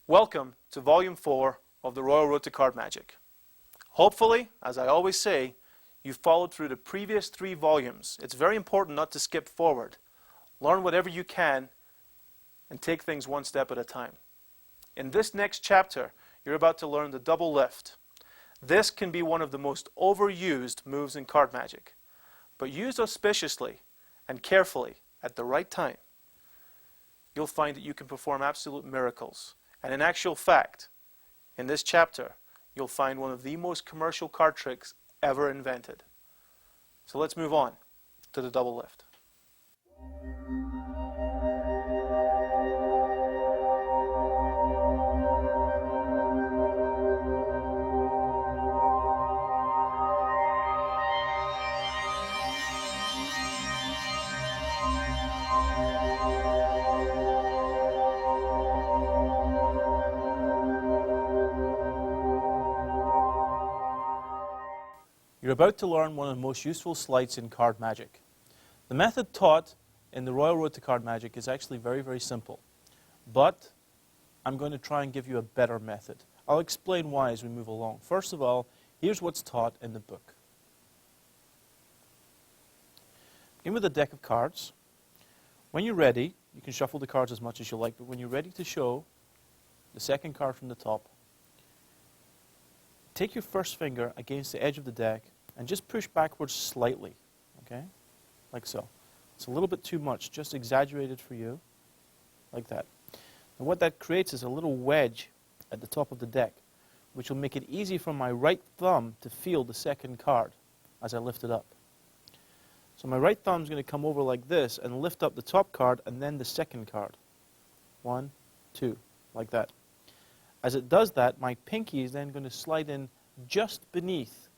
Welcome to Volume 4 of the Royal Road to Card Magic. Hopefully, as I always say, you've followed through the previous 3 volumes. It's very important not to skip forward. Learn whatever you can and take things one step at a time. In this next chapter, you're about to learn the double lift. This can be one of the most overused moves in card magic, but used auspiciously and carefully at the right time, you'll find that you can perform absolute miracles. And in actual fact, in this chapter, you'll find one of the most commercial card tricks ever invented. So let's move on to the double lift. You're about to learn one of the most useful sleights in card magic. The method taught in the Royal Road to Card Magic is actually very, very simple. But I'm going to try and give you a better method. I'll explain why as we move along. First of all, here's what's taught in the book. Begin with a deck of cards. When you're ready, you can shuffle the cards as much as you like, but when you're ready to show the second card from the top, take your first finger against the edge of the deck and just push backwards slightly, okay? Like so. It's a little bit too much, just exaggerated for you, like that. And what that creates is a little wedge at the top of the deck, which will make it easy for my right thumb to feel the second card as I lift it up. So my right thumb is going to come over like this and lift up the top card and then the second card. 1, 2, like that. As it does that, my pinky is then going to slide in just beneath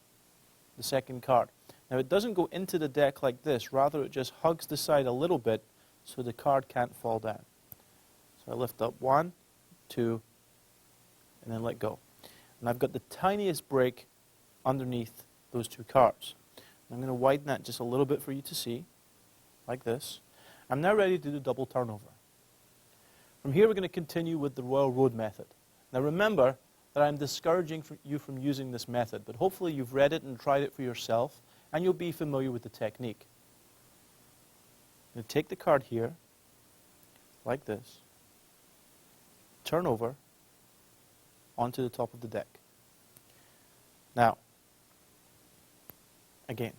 the second card. Now it doesn't go into the deck like this, rather it just hugs the side a little bit so the card can't fall down. So I lift up 1, 2, and then let go. And I've got the tiniest break underneath those 2 cards. I'm going to widen that just a little bit for you to see, like this. I'm now ready to do double turnover. From here we're going to continue with the Royal Road method. Now remember that I'm discouraging you from using this method, but hopefully you've read it and tried it for yourself, and you'll be familiar with the technique. I'm going to take the card here, like this, turn over onto the top of the deck. Now, again,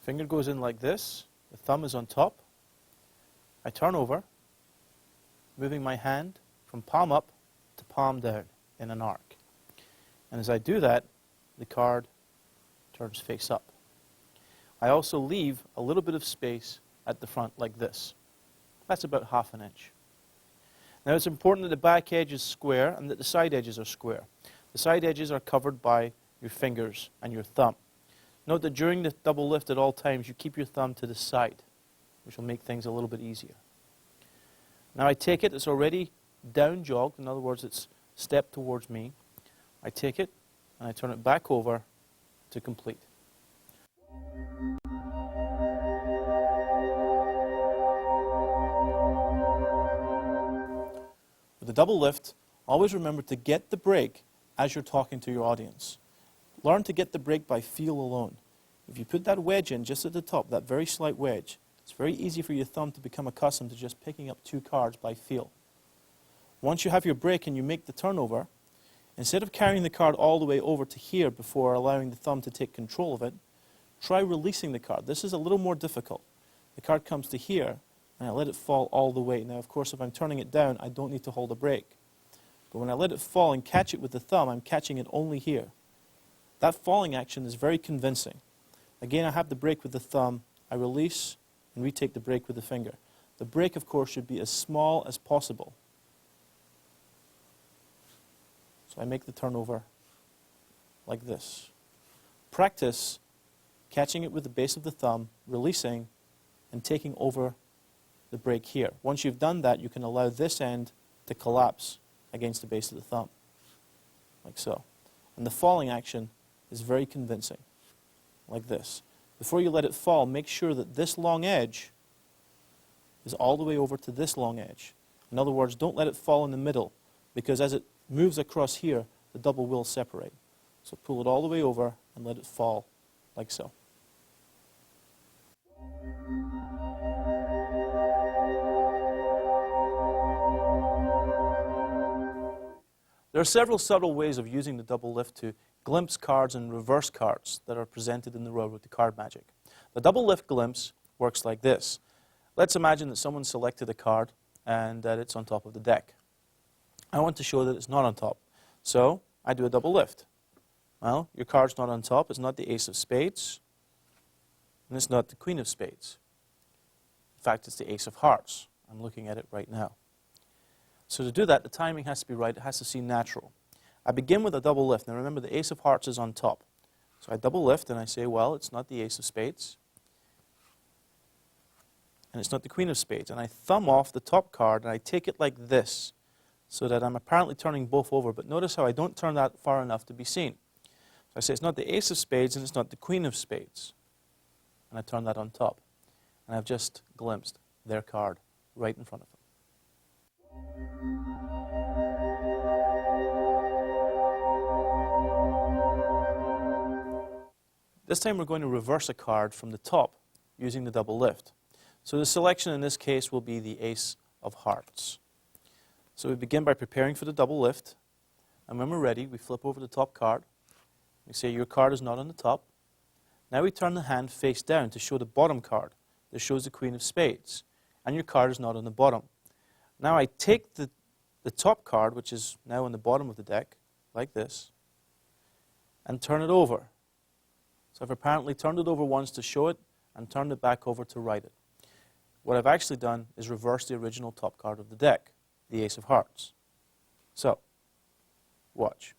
finger goes in like this, the thumb is on top, I turn over, moving my hand from palm up to palm down in an arc. And as I do that, the card turns face up. I also leave a little bit of space at the front like this. That's about ½ an inch. Now it's important that the back edge is square and that the side edges are square. The side edges are covered by your fingers and your thumb. Note that during the double lift at all times you keep your thumb to the side, which will make things a little bit easier. Now I take it, it's already down jogged, in other words it's stepped towards me. I take it and I turn it back over to complete. With the double lift, always remember to get the break as you're talking to your audience. Learn to get the break by feel alone. If you put that wedge in just at the top, that very slight wedge, it's very easy for your thumb to become accustomed to just picking up 2 cards by feel. Once you have your break and you make the turnover, instead of carrying the card all the way over to here before allowing the thumb to take control of it, try releasing the card. This is a little more difficult. The card comes to here and I let it fall all the way. Now of course if I'm turning it down I don't need to hold a break. But when I let it fall and catch it with the thumb, I'm catching it only here. That falling action is very convincing. Again, I have the break with the thumb, I release and retake the break with the finger. The break of course should be as small as possible. So I make the turnover like this. Practice catching it with the base of the thumb, releasing, and taking over the break here. Once you've done that, you can allow this end to collapse against the base of the thumb, like so. And the falling action is very convincing, like this. Before you let it fall, make sure that this long edge is all the way over to this long edge. In other words, don't let it fall in the middle, because as it moves across here, the double will separate. So pull it all the way over and let it fall, like so. There are several subtle ways of using the double lift to glimpse cards and reverse cards that are presented in the world with the card magic. The double lift glimpse works like this. Let's imagine that someone selected a card and that it's on top of the deck. I want to show that it's not on top. So I do a double lift. Well, your card's not on top. It's not the ace of spades. And it's not the queen of spades. In fact, it's the ace of hearts. I'm looking at it right now. So to do that, the timing has to be right. It has to seem natural. I begin with a double lift. Now remember, the ace of hearts is on top. So I double lift and I say, well, it's not the ace of spades. And it's not the queen of spades. And I thumb off the top card and I take it like this, so that I'm apparently turning both over. But notice how I don't turn that far enough to be seen. So I say it's not the ace of spades and it's not the queen of spades. And I turn that on top. And I've just glimpsed their card right in front of them. This time we're going to reverse a card from the top using the double lift. So the selection in this case will be the ace of hearts. So we begin by preparing for the double lift. And when we're ready, we flip over the top card. We say your card is not on the top. Now we turn the hand face down to show the bottom card. This shows the queen of spades. And your card is not on the bottom. Now I take the top card, which is now on the bottom of the deck, like this, and turn it over. So I've apparently turned it over once to show it and turned it back over to write it. What I've actually done is reverse the original top card of the deck, the ace of hearts. So, watch.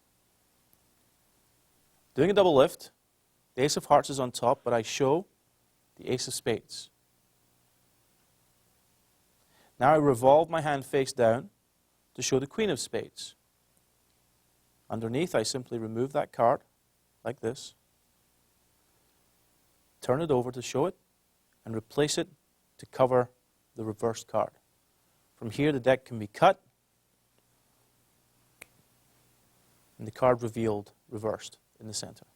Doing a double lift, the ace of hearts is on top, but I show the ace of spades. Now I revolve my hand face down to show the queen of spades. Underneath, I simply remove that card, like this, turn it over to show it, and replace it to cover the reversed card. From here, the deck can be cut, and the card revealed, reversed, in the center.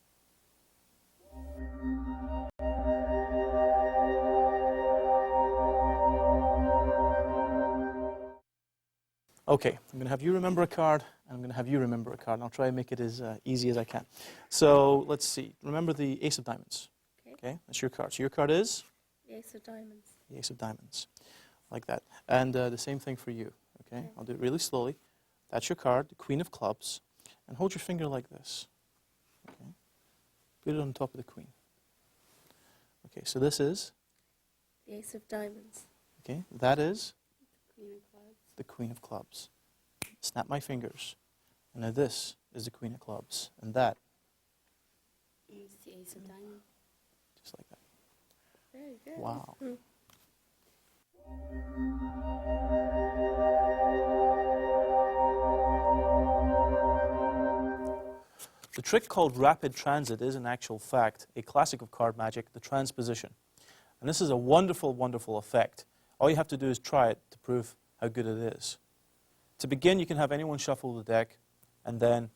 Okay, I'm going to have you remember a card, and I'm going to have you remember a card, and I'll try and make it as easy as I can. So, let's see. Remember the ace of diamonds. Okay, that's your card. So your card is? The ace of diamonds. The ace of diamonds, like that. And the same thing for you, okay? I'll do it really slowly. That's your card, the queen of clubs. And hold your finger like this, okay? Put it on top of the queen. Okay, so this is? The ace of diamonds. Okay, that is? The queen of clubs. The queen of clubs. Snap my fingers. And now this is the queen of clubs. And that? It's the ace of diamonds. Just like that. Very good. Wow. The trick called rapid transit is, in actual fact, a classic of card magic, the transposition. And this is a wonderful, wonderful effect. All you have to do is try it to prove how good it is. To begin, you can have anyone shuffle the deck and then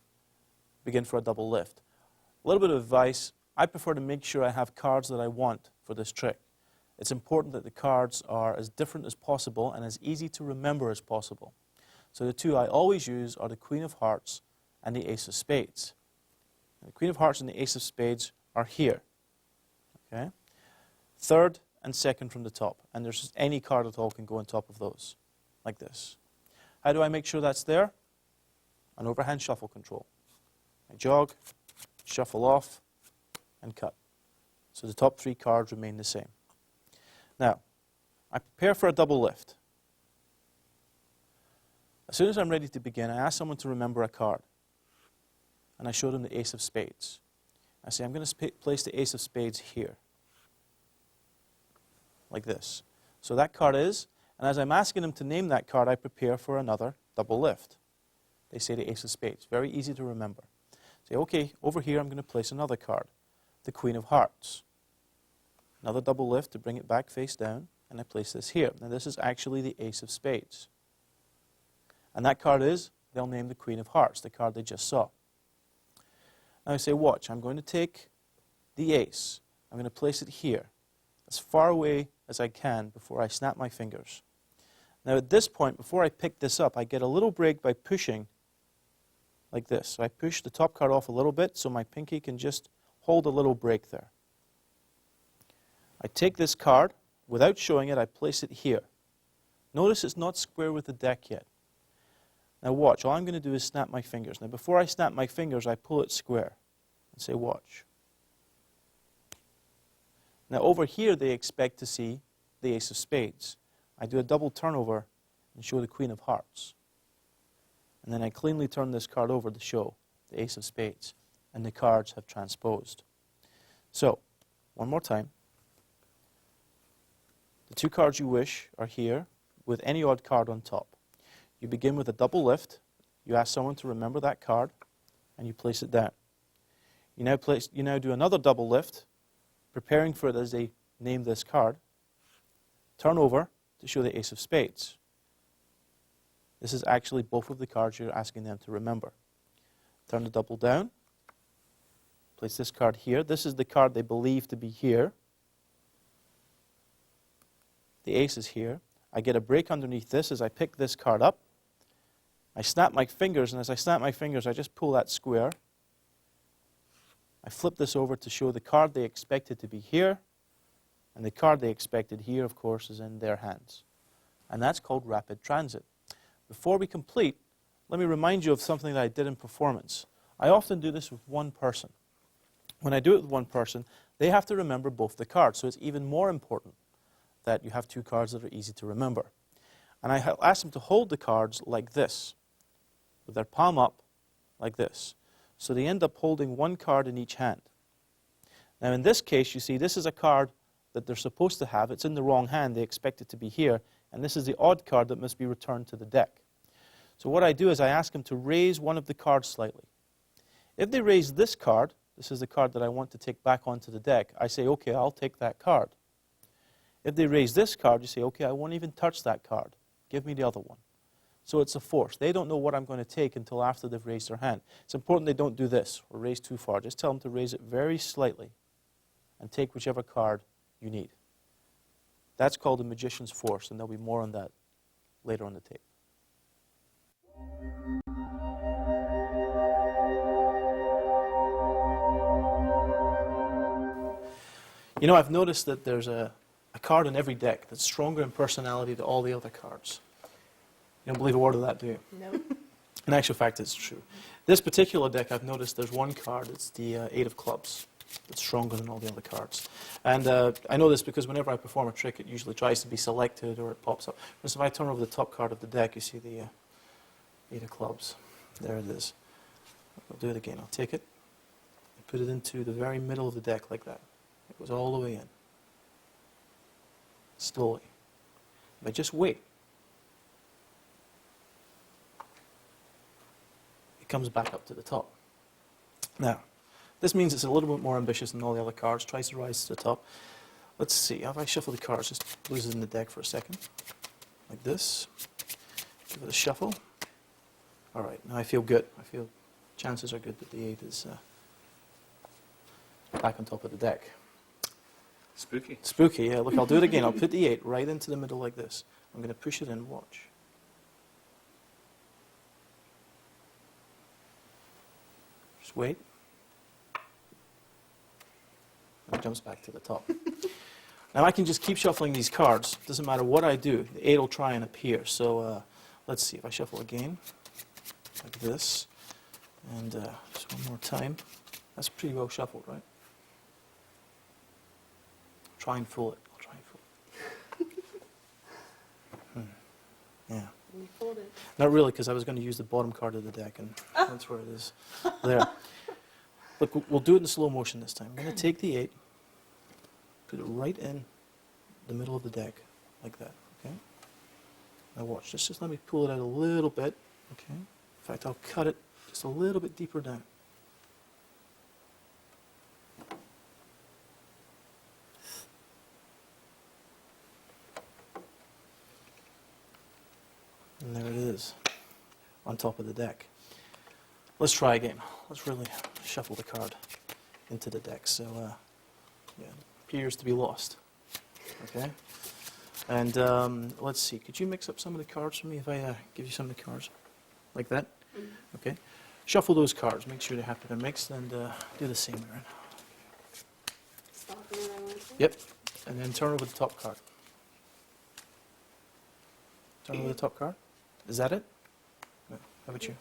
begin for a double lift. A little bit of advice. I prefer to make sure I have cards that I want for this trick. It's important that the cards are as different as possible and as easy to remember as possible. So the two I always use are the queen of hearts and the ace of spades. And the queen of hearts and the ace of spades are here. Okay? Third and second from the top. And there's just any card at all can go on top of those, like this. How do I make sure that's there? An overhand shuffle control. I jog, shuffle off, and cut. So the top three cards remain the same. Now, I prepare for a double lift. As soon as I'm ready to begin, I ask someone to remember a card. And I show them the ace of spades. I say, I'm going to place the ace of spades here. Like this. So that card is, and as I'm asking them to name that card, I prepare for another double lift. They say the ace of spades. Very easy to remember. Say, okay, over here I'm going to place another card. The queen of hearts. Another double lift to bring it back face down, and I place this here. Now this is actually the ace of spades. And that card is, they'll name the Queen of Hearts, the card they just saw. Now I say, watch, I'm going to take the ace. I'm going to place it here, as far away as I can before I snap my fingers. Now at this point, before I pick this up, I get a little break by pushing like this. So I push the top card off a little bit so my pinky can just hold a little break there. I take this card, without showing it, I place it here. Notice it's not square with the deck yet. Now watch, all I'm going to do is snap my fingers. Now before I snap my fingers, I pull it square and say, watch. Now over here, they expect to see the ace of spades. I do a double turnover and show the Queen of Hearts. And then I cleanly turn this card over to show the ace of spades. And the cards have transposed. So, one more time. The two cards you wish are here with any odd card on top. You begin with a double lift. You ask someone to remember that card, and you place it down. You now do another double lift, preparing for it as they name this card. Turn over to show the ace of spades. This is actually both of the cards you're asking them to remember. Turn the double down. Place this card here. This is the card they believe to be here. The ace is here. I get a break underneath this as I pick this card up. I snap my fingers, and as I snap my fingers, I just pull that square. I flip this over to show the card they expected to be here, and the card they expected here, of course, is in their hands. And that's called rapid transit. Before we complete, let me remind you of something that I did in performance. I often do this with one person. When I do it with one person, they have to remember both the cards, so it's even more important that you have two cards that are easy to remember. And I ask them to hold the cards like this, with their palm up, like this. So they end up holding one card in each hand. Now in this case, you see, this is a card that they're supposed to have. It's in the wrong hand. They expect it to be here. And this is the odd card that must be returned to the deck. So what I do is I ask them to raise one of the cards slightly. If they raise this card, this is the card that I want to take back onto the deck, I say, okay, I'll take that card. If they raise this card, you say, okay, I won't even touch that card. Give me the other one. So it's a force. They don't know what I'm going to take until after they've raised their hand. It's important they don't do this or raise too far. Just tell them to raise it very slightly and take whichever card you need. That's called a magician's force, and there'll be more on that later on the tape. You know, I've noticed that there's a card in every deck that's stronger in personality to all the other cards. You don't believe a word of that, do you? No. In actual fact, it's true. This particular deck, I've noticed there's one card, it's the Eight of Clubs. It's stronger than all the other cards. And I know this because whenever I perform a trick, it usually tries to be selected or it pops up. Whereas if I turn over the top card of the deck, you see the Eight of Clubs. There it is. I'll do it again. I'll take it and put it into the very middle of the deck like that. It goes all the way in. Slowly. If I just wait, it comes back up to the top. Now, this means it's a little bit more ambitious than all the other cards. Tries to rise to the top. Let's see. If I shuffle the cards, just lose it in the deck for a second. Like this. Give it a shuffle. All right. Now I feel good. I feel chances are good that the 8 is back on top of the deck. Spooky. Spooky, yeah. Look, I'll do it again. I'll put the 8 right into the middle like this. I'm going to push it in. Watch. Just wait. And it jumps back to the top. Now I can just keep shuffling these cards. Doesn't matter what I do. The 8 will try and appear. So let's see. If I shuffle again, like this, and just one more time. That's pretty well shuffled, right? Try and fool it. I'll try and fool it. Yeah. You fold it. Not really, because I was going to use the bottom card of the deck, and that's where it is. There. Look, we'll do it in slow motion this time. I'm going to take the 8, put it right in the middle of the deck, like that, okay? Now watch, just let me pull it out a little bit, okay? In fact, I'll cut it just a little bit deeper down. And there it is. on top of the deck. Let's try again. Let's really shuffle the card into the deck. So, yeah, it appears to be lost. Okay? And let's see, could you mix up some of the cards for me if I give you some of the cards? Like that? Okay. Shuffle those cards. Make sure they have to be mixed and do the same, Aaron. Start where I want to. Yep. And then turn over the top card. Turn over the top card. Is that it? No. How about you?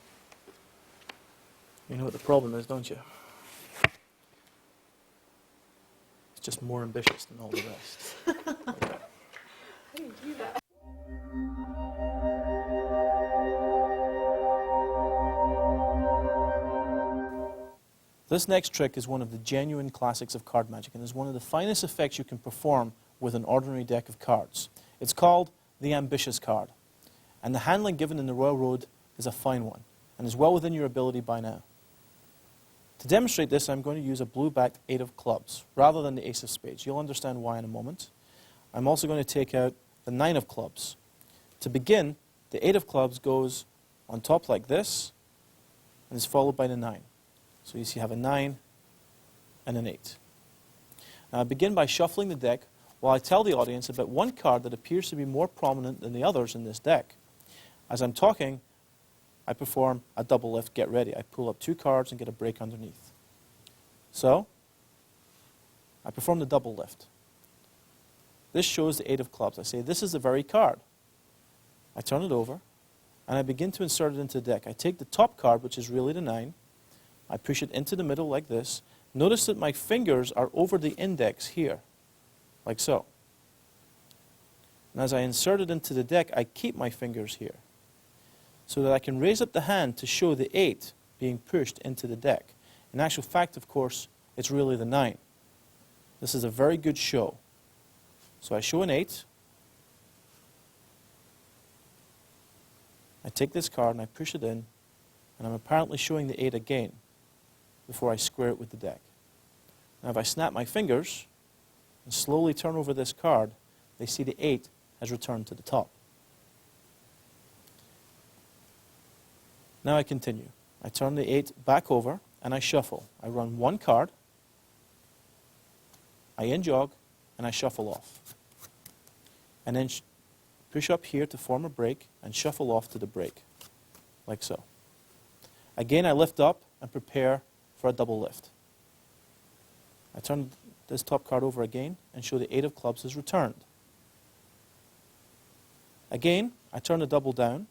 You know what the problem is, don't you? It's just more ambitious than all the rest. Like that. How do you do that? This next trick is one of the genuine classics of card magic and is one of the finest effects you can perform with an ordinary deck of cards. It's called the ambitious card, and the handling given in the Royal Road is a fine one and is well within your ability by now. To demonstrate this, I'm going to use a blue-backed 8 of clubs rather than the ace of spades. You'll understand why in a moment. I'm also going to take out the 9 of clubs. To begin, the 8 of clubs goes on top like this and is followed by the 9. So you see you have a 9 and an 8. Now I begin by shuffling the deck while I tell the audience about one card that appears to be more prominent than the others in this deck. As I'm talking, I perform a double lift, get ready. I pull up 2 cards and get a break underneath. So, I perform the double lift. This shows the 8 of clubs. I say, this is the very card. I turn it over, and I begin to insert it into the deck. I take the top card, which is really the 9. I push it into the middle like this. Notice that my fingers are over the index here, like so. And as I insert it into the deck, I keep my fingers here, so that I can raise up the hand to show the 8 being pushed into the deck. In actual fact, of course, it's really the 9. This is a very good show. So I show an 8. I take this card and I push it in, and I'm apparently showing the 8 again before I square it with the deck. Now if I snap my fingers and slowly turn over this card, they see the 8 has returned to the top. Now I continue. I turn the 8 back over and I shuffle. I run one card, I in-jog, and I shuffle off. And then push up here to form a break and shuffle off to the break, like so. Again, I lift up and prepare for a double lift. I turn this top card over again and show the 8 of clubs is returned. Again, I turn the double down,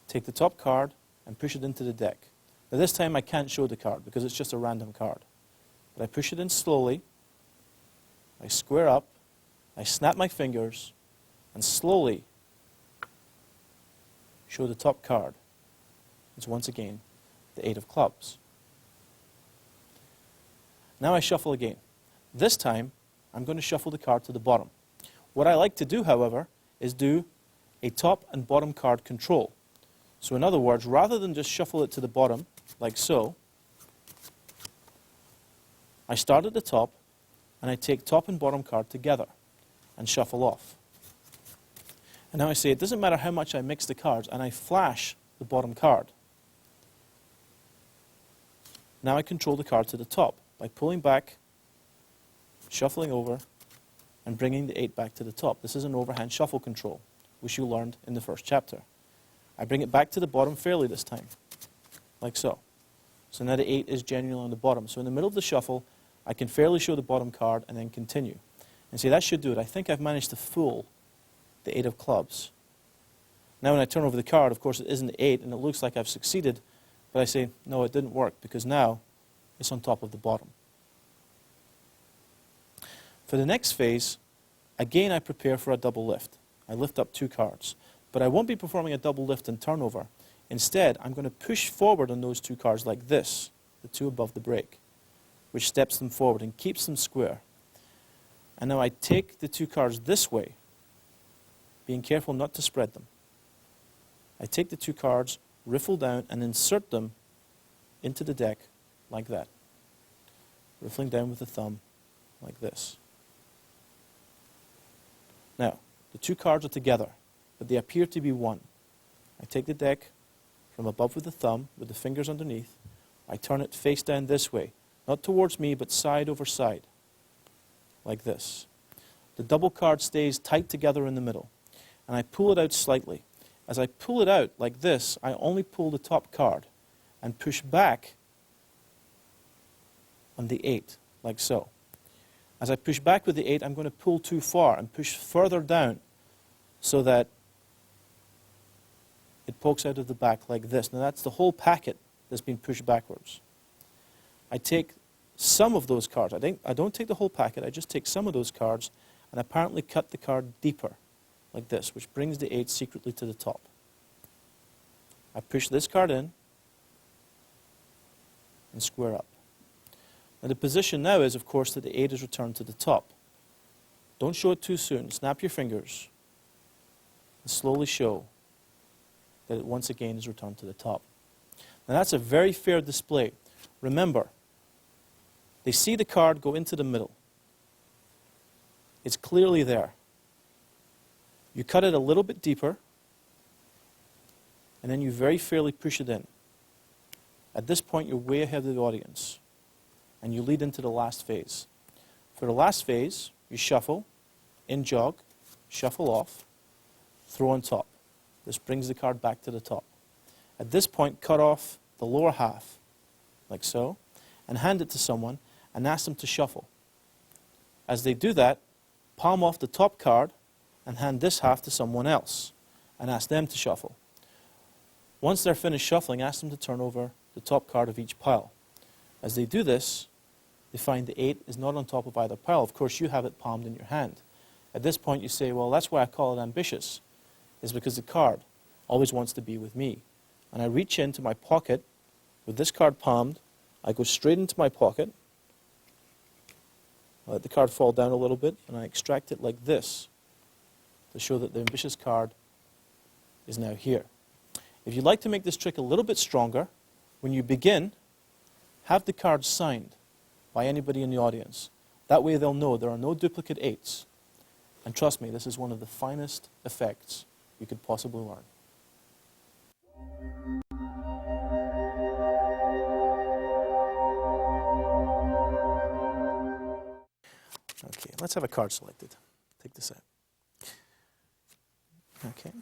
take the top card, and push it into the deck. Now this time I can't show the card because it's just a random card. But I push it in slowly, I square up, I snap my fingers, and slowly show the top card. It's once again the 8 of clubs. Now I shuffle again. This time I'm going to shuffle the card to the bottom. What I like to do, however, is do a top and bottom card control. So in other words, rather than just shuffle it to the bottom, like so, I start at the top, and I take top and bottom card together, and shuffle off. And now I say, it doesn't matter how much I mix the cards, and I flash the bottom card. Now I control the card to the top, by pulling back, shuffling over, and bringing the 8 back to the top. This is an overhand shuffle control, which you learned in the first chapter. I bring it back to the bottom fairly this time, like so. So now the 8 is genuinely on the bottom. So in the middle of the shuffle, I can fairly show the bottom card and then continue. And see, that should do it. I think I've managed to fool the 8 of clubs. Now when I turn over the card, of course it isn't the 8, and it looks like I've succeeded, but I say, no, it didn't work, because now it's on top of the bottom. For the next phase, again I prepare for a double lift. I lift up 2 cards. But I won't be performing a double lift and turnover. Instead, I'm going to push forward on those 2 cards like this, the 2 above the break, which steps them forward and keeps them square. And now I take the 2 cards this way, being careful not to spread them. I take the 2 cards, riffle down, and insert them into the deck like that. Riffling down with the thumb like this. Now, the 2 cards are together, but they appear to be one. I take the deck, from above with the thumb, with the fingers underneath. I turn it face down this way, not towards me, but side over side, like this. The double card stays tight together in the middle, and I pull it out slightly. As I pull it out like this, I only pull the top card and push back on the 8, like so. As I push back with the 8, I'm going to pull too far and push further down so that it pokes out of the back like this. Now that's the whole packet that's been pushed backwards. I take some of those cards. I don't take the whole packet, I just take some of those cards and apparently cut the card deeper, like this, which brings the 8 secretly to the top. I push this card in and square up. Now the position now is, of course, that the 8 is returned to the top. Don't show it too soon. Snap your fingers and slowly show that it once again is returned to the top. Now that's a very fair display. Remember, they see the card go into the middle. It's clearly there. You cut it a little bit deeper, and then you very fairly push it in. At this point, you're way ahead of the audience, and you lead into the last phase. For the last phase, you shuffle, in jog, shuffle off, throw on top. This brings the card back to the top. At this point, cut off the lower half, like so, and hand it to someone and ask them to shuffle. As they do that, palm off the top card and hand this half to someone else and ask them to shuffle. Once they're finished shuffling, ask them to turn over the top card of each pile. As they do this, they find the 8 is not on top of either pile. Of course, you have it palmed in your hand. At this point, you say, well, that's why I call it ambitious, is because the card always wants to be with me. And I reach into my pocket with this card palmed. I go straight into my pocket. I let the card fall down a little bit, and I extract it like this to show that the ambitious card is now here. If you'd like to make this trick a little bit stronger, when you begin, have the card signed by anybody in the audience. That way they'll know there are no duplicate 8s. And trust me, this is one of the finest effects you could possibly learn. Okay, let's have a card selected. Take this out. Okay,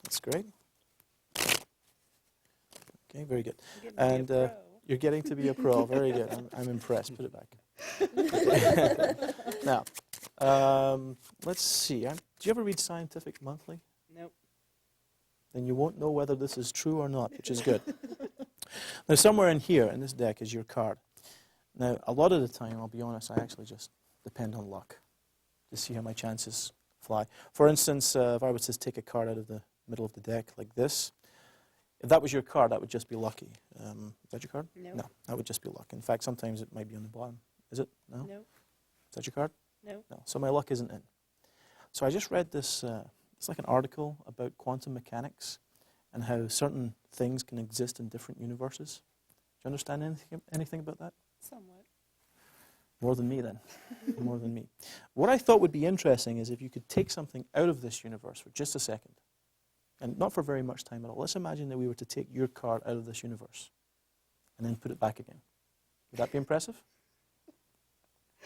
that's great. Okay, very good. And you're getting to be a pro. Very good. I'm impressed. Put it back. Okay. Now, let's see. Do you ever read Scientific Monthly? Nope. Then you won't know whether this is true or not, which is good. Now, somewhere in here, in this deck, is your card. Now, a lot of the time, I'll be honest, I actually just depend on luck to see how my chances fly. For instance, if I was to take a card out of the middle of the deck like this, if that was your card, that would just be lucky. Is that your card? No. No, that would just be luck. In fact, sometimes it might be on the bottom. Is it? No? No. Is that your card? No. No. So my luck isn't in. So I just read this, it's like an article about quantum mechanics and how certain things can exist in different universes. Do you understand anything about that? Somewhat. More than me, then. More than me. What I thought would be interesting is if you could take something out of this universe for just a second, and not for very much time at all. Let's imagine that we were to take your card out of this universe and then put it back again. Would that be impressive?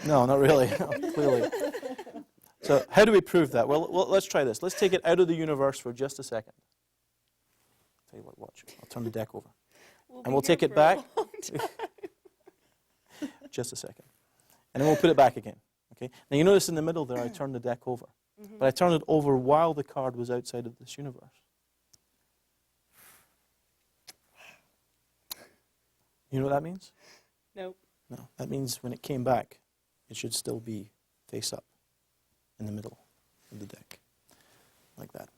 No, not really. No, clearly. So how do we prove that? Well, let's try this. Let's take it out of the universe for just a second. Tell you what, watch. I'll turn the deck over. And we'll take it back. Just a second. And then we'll put it back again. Okay. Now you notice in the middle there I turned the deck over. Mm-hmm. But I turned it over while the card was outside of this universe. You know what that means? Nope. No. That means when it came back, it should still be face up in the middle of the deck. Like that.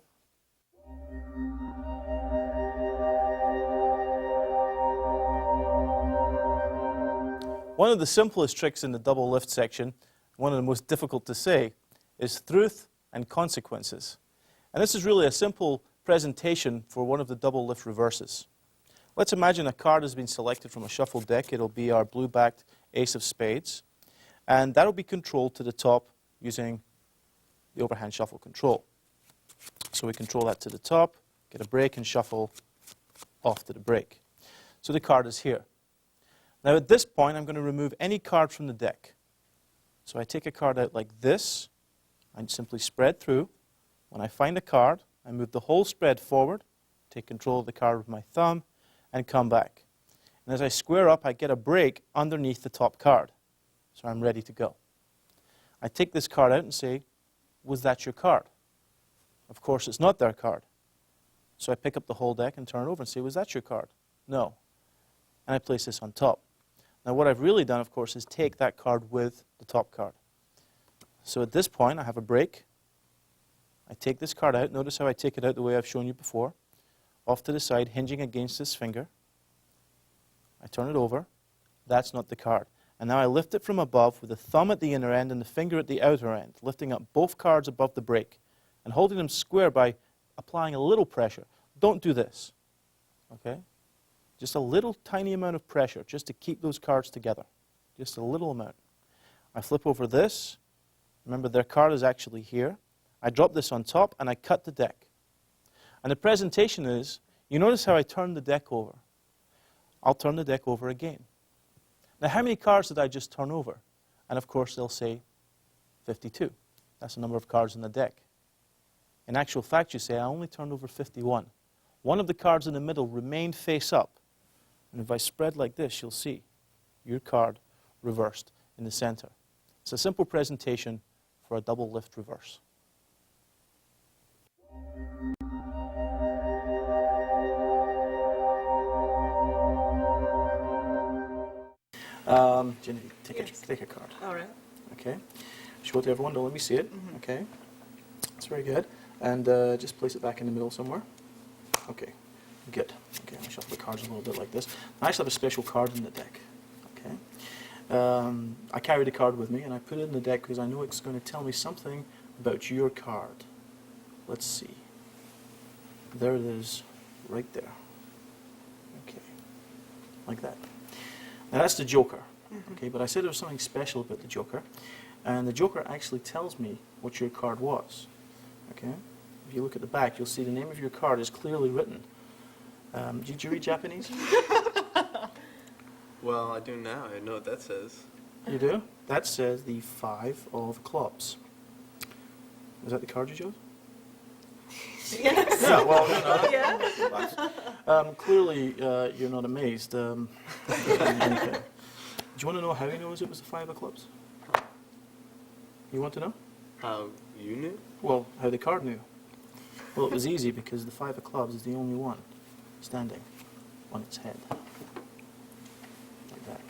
One of the simplest tricks in the double lift section, one of the most difficult to say, is truth and consequences. And this is really a simple presentation for one of the double lift reverses. Let's imagine a card has been selected from a shuffled deck. It'll be our blue-backed ace of spades. And that'll be controlled to the top using the overhand shuffle control. So we control that to the top, get a break and shuffle off to the break. So the card is here. Now at this point, I'm going to remove any card from the deck. So I take a card out like this, and simply spread through. When I find a card, I move the whole spread forward, take control of the card with my thumb, and come back. And as I square up, I get a break underneath the top card. So I'm ready to go. I take this card out and say, was that your card? Of course, it's not their card. So I pick up the whole deck and turn it over and say, was that your card? No. And I place this on top. Now what I've really done, of course, is take that card with the top card. So at this point, I have a break. I take this card out. Notice how I take it out the way I've shown you before. Off to the side, hinging against this finger. I turn it over. That's not the card. And now I lift it from above with the thumb at the inner end and the finger at the outer end, lifting up both cards above the break and holding them square by applying a little pressure. Don't do this, okay? Just a little tiny amount of pressure just to keep those cards together. Just a little amount. I flip over this. Remember, their card is actually here. I drop this on top and I cut the deck. And the presentation is, you notice how I turn the deck over. I'll turn the deck over again. Now, how many cards did I just turn over? And of course, they'll say 52. That's the number of cards in the deck. In actual fact, you say, I only turned over 51. One of the cards in the middle remained face up. And if I spread like this, you'll see your card reversed in the center. It's a simple presentation for a double lift reverse. Jenny, take a card. All right. Okay. Show it to everyone. Don't let me see it. Mm-hmm. Okay. That's very good. And just place it back in the middle somewhere. Okay. Good. Okay. I'll shuffle the cards a little bit like this. I actually have a special card in the deck. Okay. I carry the card with me, and I put it in the deck because I know it's going to tell me something about your card. Let's see. There it is, right there. Okay. Like that. Now that's the Joker. Okay, but I said there was something special about the Joker, and the Joker actually tells me what your card was. Okay, if you look at the back, you'll see the name of your card is clearly written. Did you read Japanese? Well, I do now. I know what that says. You do? That says the 5 of clubs. Is that the card you chose? Yes. Yeah. Well, you know, Yeah. clearly you're not amazed. Okay. Do you want to know how he knows it was the 5 of clubs? You want to know? How you knew? Well, how the card knew. Well, it was easy because the 5 of clubs is the only one standing on its head. Like that.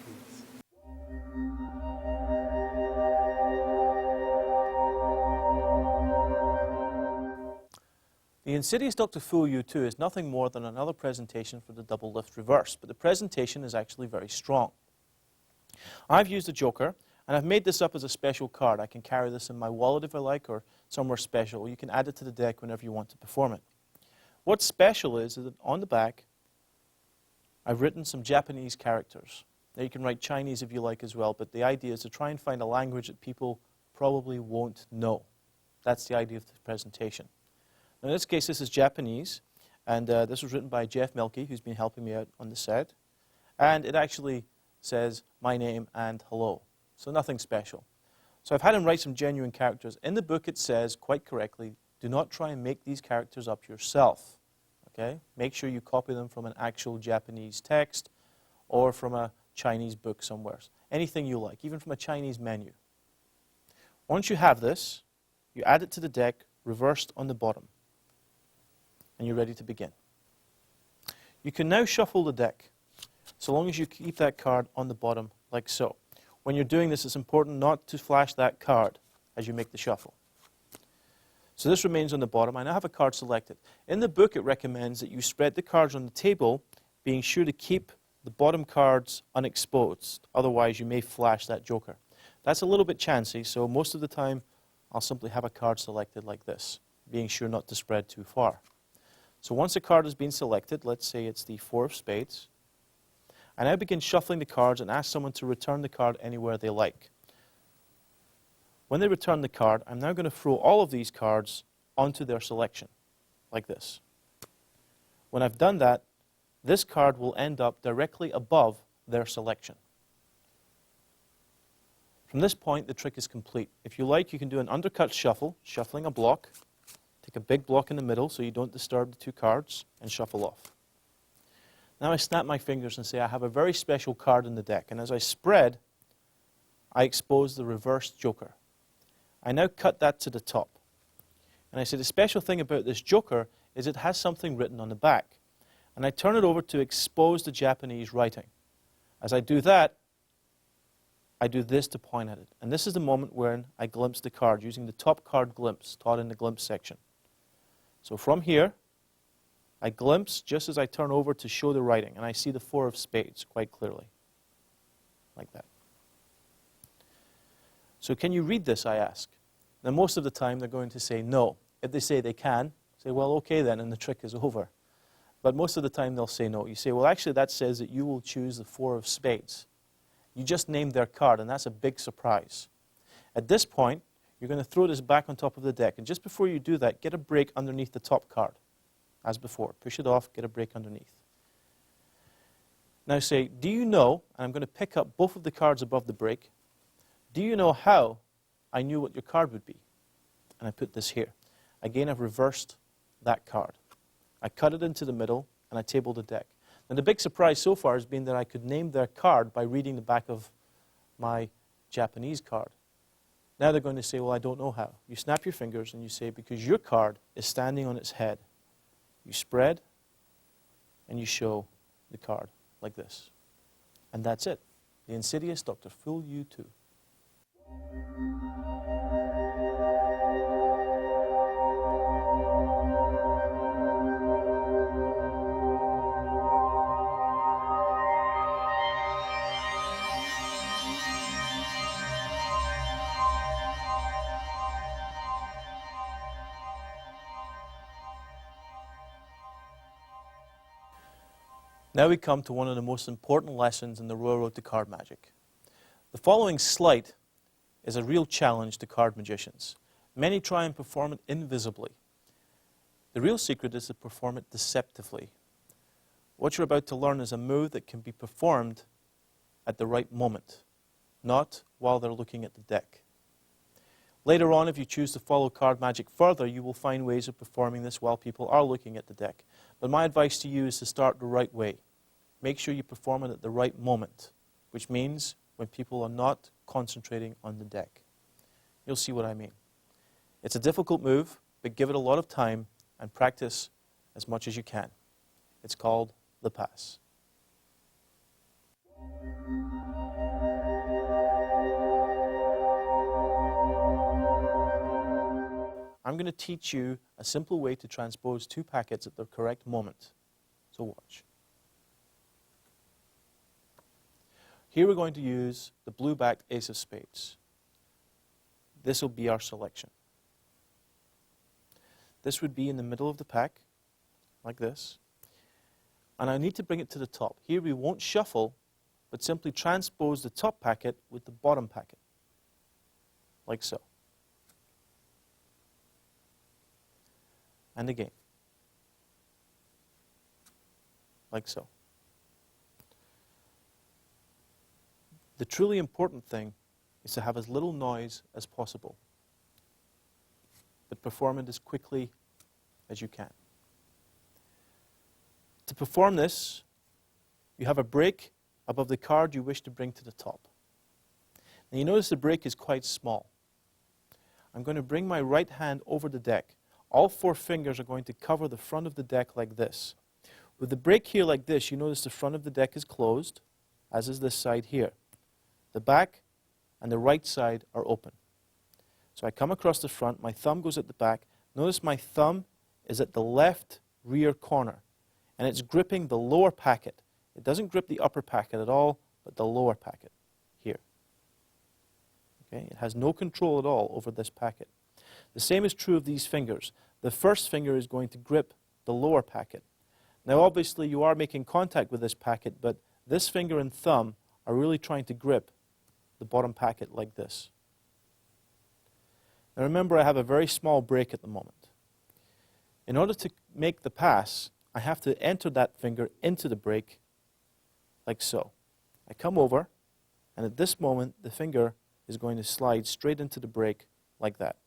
The Insidious Dr. Fool You 2 is nothing more than another presentation for the double lift reverse, but the presentation is actually very strong. I've used a Joker, and I've made this up as a special card. I can carry this in my wallet if I like, or somewhere special. You can add it to the deck whenever you want to perform it. What's special is that on the back, I've written some Japanese characters. Now you can write Chinese if you like as well, but the idea is to try and find a language that people probably won't know. That's the idea of the presentation. Now in this case, this is Japanese, and this was written by Jeff MKii, who's been helping me out on the set. And it actually says my name and hello. So nothing special. So I've had him write some genuine characters. In the book it says, quite correctly, do not try and make these characters up yourself. Okay? Make sure you copy them from an actual Japanese text or from a Chinese book somewhere. Anything you like, even from a Chinese menu. Once you have this, you add it to the deck, reversed on the bottom. And you're ready to begin. You can now shuffle the deck, so long as you keep that card on the bottom, like so. When you're doing this, it's important not to flash that card as you make the shuffle. So this remains on the bottom. I now have a card selected. In the book, it recommends that you spread the cards on the table, being sure to keep the bottom cards unexposed. Otherwise, you may flash that Joker. That's a little bit chancy, so most of the time, I'll simply have a card selected like this, being sure not to spread too far. So once a card has been selected, let's say it's the 4 of spades, I now begin shuffling the cards and ask someone to return the card anywhere they like. When they return the card, I'm now going to throw all of these cards onto their selection, like this. When I've done that, this card will end up directly above their selection. From this point, the trick is complete. If you like, you can do an undercut shuffle, shuffling a block. Take a big block in the middle so you don't disturb the two cards, and shuffle off. Now I snap my fingers and say I have a very special card in the deck, and as I spread, I expose the reversed joker. I now cut that to the top. And I say the special thing about this joker is it has something written on the back. And I turn it over to expose the Japanese writing. As I do that, I do this to point at it. And this is the moment when I glimpse the card using the top card glimpse taught in the glimpse section. So from here, I glimpse just as I turn over to show the writing. And I see the 4 of spades quite clearly. Like that. So can you read this, I ask? Now most of the time they're going to say no. If they say they can, say, well, okay then, and the trick is over. But most of the time they'll say no. You say, well, actually that says that you will choose the 4 of spades. You just named their card, and that's a big surprise. At this point, you're going to throw this back on top of the deck. And just before you do that, get a break underneath the top card, as before. Push it off, get a break underneath. Now say, do you know, and I'm going to pick up both of the cards above the break, do you know how I knew what your card would be? And I put this here. Again, I've reversed that card. I cut it into the middle, and I tabled the deck. And the big surprise so far has been that I could name their card by reading the back of my Japanese card. Now they're going to say, well, I don't know how. You snap your fingers and you say, because your card is standing on its head. You spread and you show the card like this. And that's it. The insidious Dr. Fool You Too. Now we come to one of the most important lessons in the Royal Road to Card Magic. The following sleight is a real challenge to card magicians. Many try and perform it invisibly. The real secret is to perform it deceptively. What you're about to learn is a move that can be performed at the right moment, not while they're looking at the deck. Later on, if you choose to follow card magic further, you will find ways of performing this while people are looking at the deck. But my advice to you is to start the right way. Make sure you perform it at the right moment, which means when people are not concentrating on the deck. You'll see what I mean. It's a difficult move, but give it a lot of time and practice as much as you can. It's called the pass. I'm going to teach you a simple way to transpose 2 packets at the correct moment. So watch. Here we're going to use the blue-backed ace of spades. This will be our selection. This would be in the middle of the pack, like this. And I need to bring it to the top. Here we won't shuffle, but simply transpose the top packet with the bottom packet, like so. And again, like so. The truly important thing is to have as little noise as possible, but perform it as quickly as you can. To perform this, you have a break above the card you wish to bring to the top. Now you notice the break is quite small. I'm going to bring my right hand over the deck. All 4 fingers are going to cover the front of the deck like this. With the break here like this, you notice the front of the deck is closed, as is this side here. The back and the right side are open. So I come across the front, my thumb goes at the back. Notice my thumb is at the left rear corner, and it's gripping the lower packet. It doesn't grip the upper packet at all, but the lower packet here. Okay? It has no control at all over this packet. The same is true of these fingers. The first finger is going to grip the lower packet. Now obviously you are making contact with this packet, but this finger and thumb are really trying to grip the bottom packet like this. Now remember, I have a very small break at the moment. In order to make the pass, I have to enter that finger into the brake like so. I come over, and at this moment, the finger is going to slide straight into the brake like that.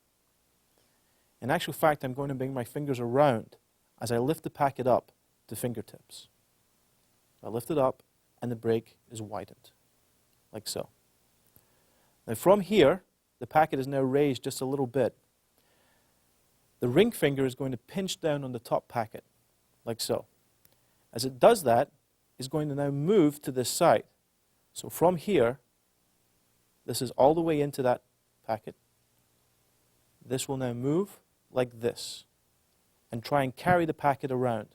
In actual fact, I'm going to bring my fingers around as I lift the packet up to fingertips. I lift it up, and the brake is widened, like so. Now from here, the packet is now raised just a little bit. The ring finger is going to pinch down on the top packet, like so. As it does that, it's going to now move to this side. So from here, this is all the way into that packet. This will now move like this and try and carry the packet around.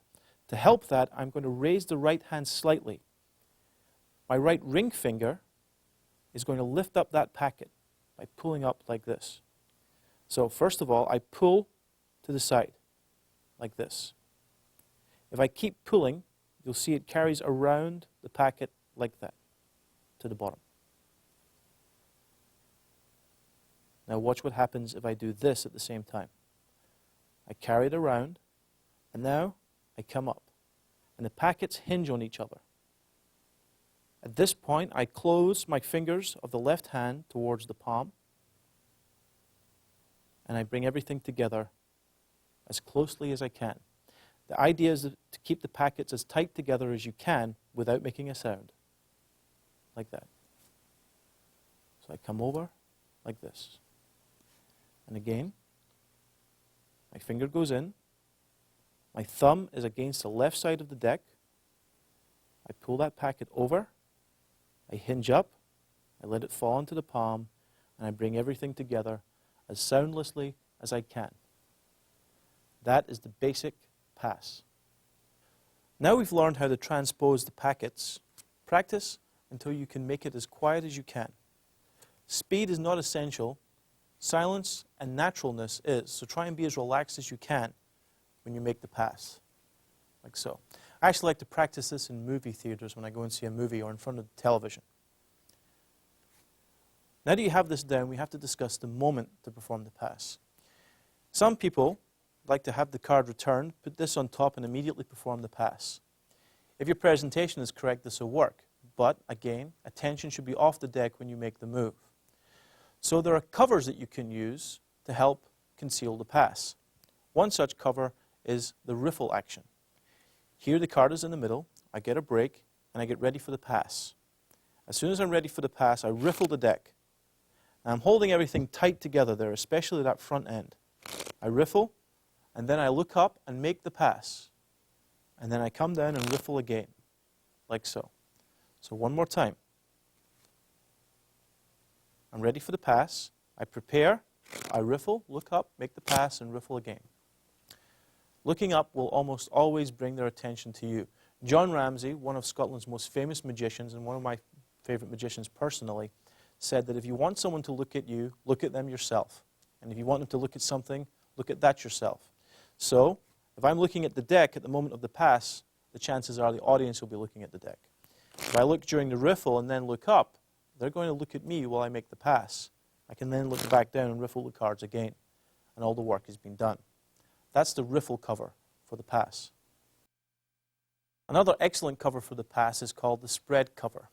To help that, I'm going to raise the right hand slightly. My right ring finger is going to lift up that packet by pulling up like this. So first of all, I pull to the side like this. If I keep pulling, you'll see it carries around the packet like that to the bottom. Now watch what happens if I do this at the same time. I carry it around, and now I come up, and the packets hinge on each other. At this point, I close my fingers of the left hand towards the palm, and I bring everything together as closely as I can. The idea is to keep the packets as tight together as you can without making a sound, like that. So I come over like this. And again, my finger goes in, my thumb is against the left side of the deck, I pull that packet over, I hinge up, I let it fall into the palm, and I bring everything together as soundlessly as I can. That is the basic pass. Now we've learned how to transpose the packets. Practice until you can make it as quiet as you can. Speed is not essential. Silence and naturalness is. So try and be as relaxed as you can when you make the pass, like so. I actually like to practice this in movie theaters when I go and see a movie or in front of the television. Now that you have this down, we have to discuss the moment to perform the pass. Some people like to have the card returned, put this on top, and immediately perform the pass. If your presentation is correct, this will work. But again, attention should be off the deck when you make the move. So there are covers that you can use to help conceal the pass. One such cover is the riffle action. Here the card is in the middle, I get a break, and I get ready for the pass. As soon as I'm ready for the pass, I riffle the deck. And I'm holding everything tight together there, especially that front end. I riffle, and then I look up and make the pass. And then I come down and riffle again, like so. So one more time. I'm ready for the pass. I prepare, I riffle, look up, make the pass, and riffle again. Looking up will almost always bring their attention to you. John Ramsay, one of Scotland's most famous magicians and one of my favorite magicians personally, said that if you want someone to look at you, look at them yourself. And if you want them to look at something, look at that yourself. So, if I'm looking at the deck at the moment of the pass, the chances are the audience will be looking at the deck. If I look during the riffle and then look up, they're going to look at me while I make the pass. I can then look back down and riffle the cards again, and all the work has been done. That's the riffle cover for the pass. Another excellent cover for the pass is called the spread cover.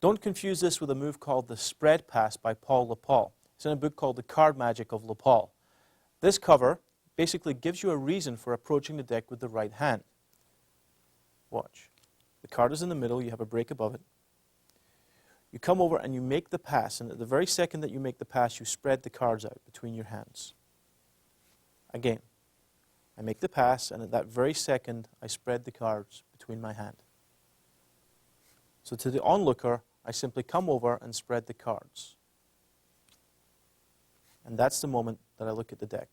Don't confuse this with a move called the spread pass by Paul LaPaul. It's in a book called The Card Magic of LaPaul. This cover basically gives you a reason for approaching the deck with the right hand. Watch. The card is in the middle, you have a break above it. You come over and you make the pass, and at the very second that you make the pass, you spread the cards out between your hands. Again, I make the pass, and at that very second, I spread the cards between my hand. So to the onlooker, I simply come over and spread the cards. And that's the moment that I look at the deck.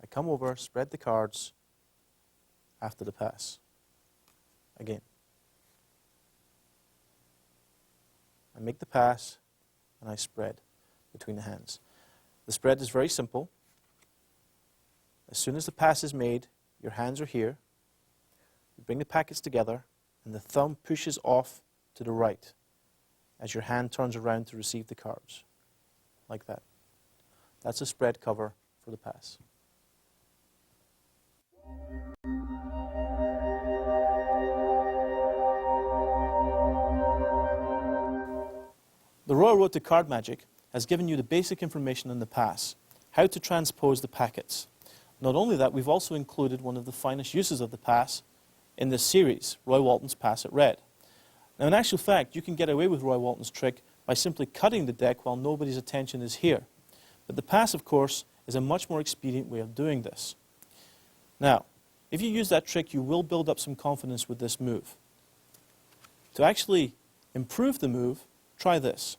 I come over, spread the cards after the pass. Again. I make the pass, and I spread between the hands. The spread is very simple. As soon as the pass is made, your hands are here. You bring the packets together, and the thumb pushes off to the right as your hand turns around to receive the cards, like that. That's a spread cover for the pass. Royal Road to Card Magic has given you the basic information on the pass, how to transpose the packets. Not only that, we've also included one of the finest uses of the pass in this series, Roy Walton's Pass at Red. Now, in actual fact, you can get away with Roy Walton's trick by simply cutting the deck while nobody's attention is here. But the pass, of course, is a much more expedient way of doing this. Now, if you use that trick, you will build up some confidence with this move. To actually improve the move, try this.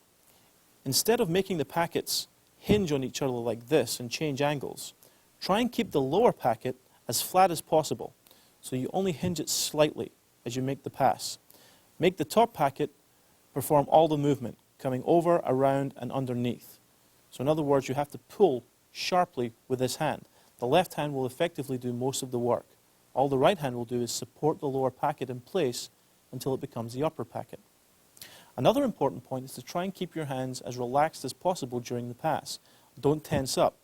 Instead of making the packets hinge on each other like this and change angles, try and keep the lower packet as flat as possible, so you only hinge it slightly as you make the pass. Make the top packet perform all the movement, coming over, around, and underneath. So in other words, you have to pull sharply with this hand. The left hand will effectively do most of the work. All the right hand will do is support the lower packet in place until it becomes the upper packet. Another important point is to try and keep your hands as relaxed as possible during the pass. Don't tense up.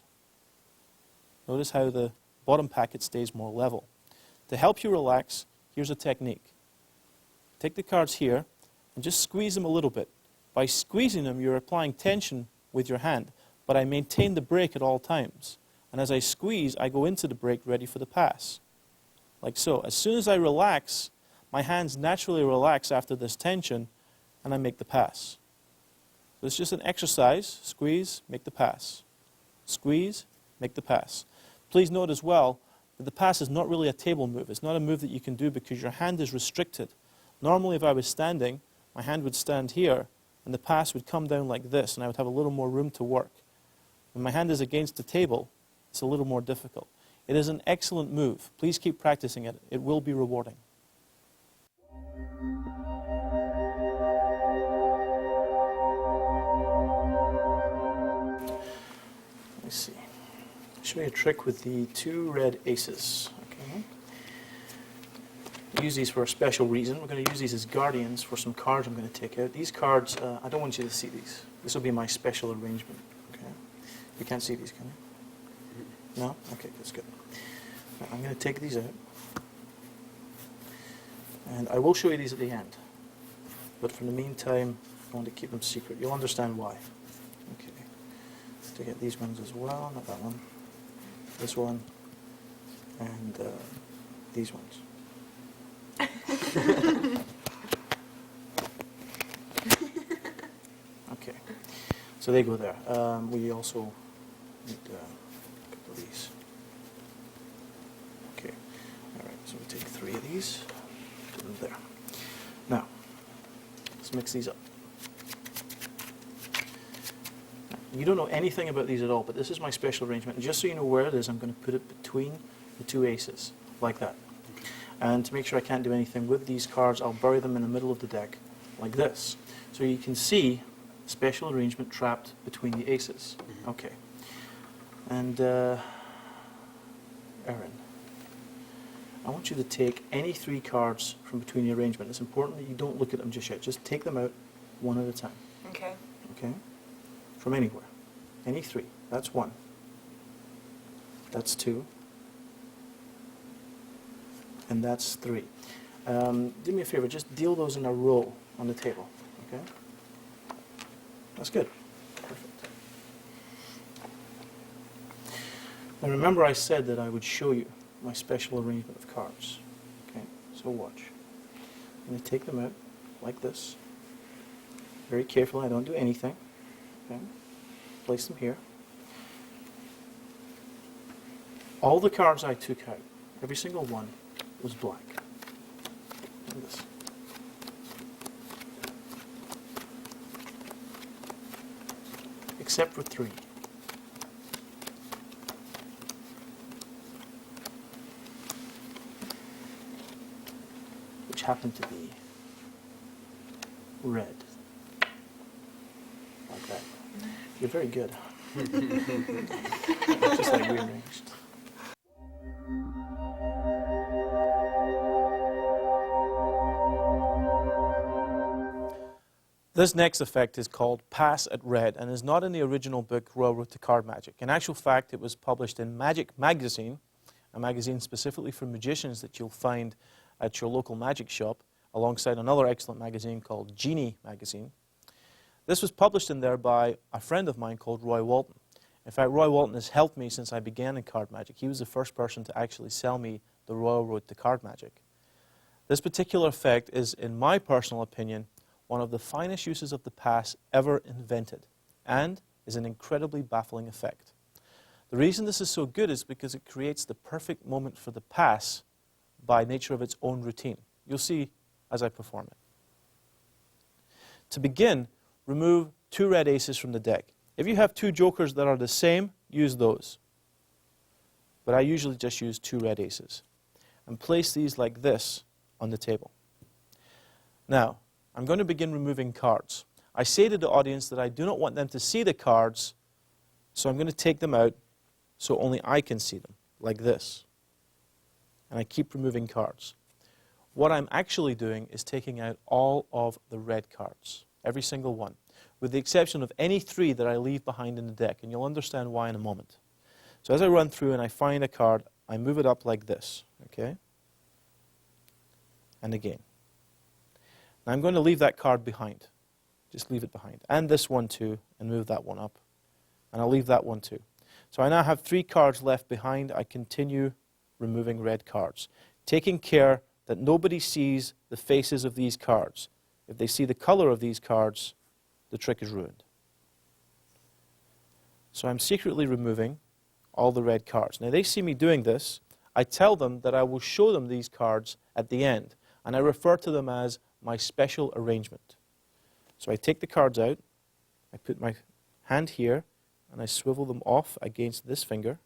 Notice how the bottom packet stays more level. To help you relax, here's a technique. Take the cards here and just squeeze them a little bit. By squeezing them, you're applying tension with your hand, but I maintain the break at all times. And as I squeeze, I go into the break ready for the pass. Like so. As soon as I relax, my hands naturally relax after this tension, and I make the pass. So it's just an exercise. Squeeze, make the pass. Squeeze, make the pass. Please note as well that the pass is not really a table move. It's not a move that you can do because your hand is restricted. Normally, if I was standing, my hand would stand here, and the pass would come down like this, and I would have a little more room to work. When my hand is against the table, it's a little more difficult. It is an excellent move. Please keep practicing it. It will be rewarding. Let me see. I'll show you a trick with the 2 red aces. Okay. Use these for a special reason. We're going to use these as guardians for some cards I'm going to take out. These cards, I don't want you to see these. This will be my special arrangement. Okay. You can't see these, can you? No? Okay, that's good. Now, I'm going to take these out. And I will show you these at the end. But for the meantime, I want to keep them secret. You'll understand why. Okay. To get these ones as well, not that one. This one. And these ones. Okay. So they go there. We also need a couple of these. Okay. All right. So we take 3 of these. Put them there. Now, let's mix these up. You don't know anything about these at all, but this is my special arrangement. And just so you know where it is, I'm going to put it between the 2 aces, like that. And to make sure I can't do anything with these cards, I'll bury them in the middle of the deck, like this. So you can see special arrangement trapped between the aces. Okay. And Aaron, I want you to take any 3 cards from between the arrangement. It's important that you don't look at them just yet. Just take them out one at a time. Okay. Okay? From anywhere. Any 3. That's 1. That's 2. And that's 3. Do me a favor, just deal those in a row on the table. Okay? That's good. Perfect. Now remember I said that I would show you my special arrangement of cards. Okay? So watch. I'm going to take them out like this. Very carefully, I don't do anything. Okay. Place them here. All the cards I took out, every single one, was black. Like this. Except for 3. Which happened to be red. Like that. You're very good. Just like rearranged. This next effect is called Pass at Red and is not in the original book, Royal Road to Card Magic. In actual fact, it was published in Magic Magazine, a magazine specifically for magicians that you'll find at your local magic shop, alongside another excellent magazine called Genie Magazine. This was published in there by a friend of mine called Roy Walton. In fact, Roy Walton has helped me since I began in card magic. He was the first person to actually sell me the Royal Road to card magic. This particular effect is, in my personal opinion, one of the finest uses of the pass ever invented, and is an incredibly baffling effect. The reason this is so good is because it creates the perfect moment for the pass by nature of its own routine. You'll see as I perform it. To begin, remove 2 red aces from the deck. If you have 2 jokers that are the same, use those. But I usually just use 2 red aces. And place these like this on the table. Now, I'm going to begin removing cards. I say to the audience that I do not want them to see the cards, so I'm going to take them out so only I can see them, like this. And I keep removing cards. What I'm actually doing is taking out all of the red cards, every single one, with the exception of any 3 that I leave behind in the deck, and you'll understand why in a moment. So as I run through and I find a card, I move it up like this, okay? And again. Now I'm going to leave that card behind. Just leave it behind. And this one too, and move that one up. And I'll leave that one too. So I now have 3 cards left behind. I continue removing red cards, taking care that nobody sees the faces of these cards. If they see the color of these cards, the trick is ruined. So I'm secretly removing all the red cards. Now they see me doing this. I tell them that I will show them these cards at the end, and I refer to them as my special arrangement. So I take the cards out, I put my hand here, and I swivel them off against this finger,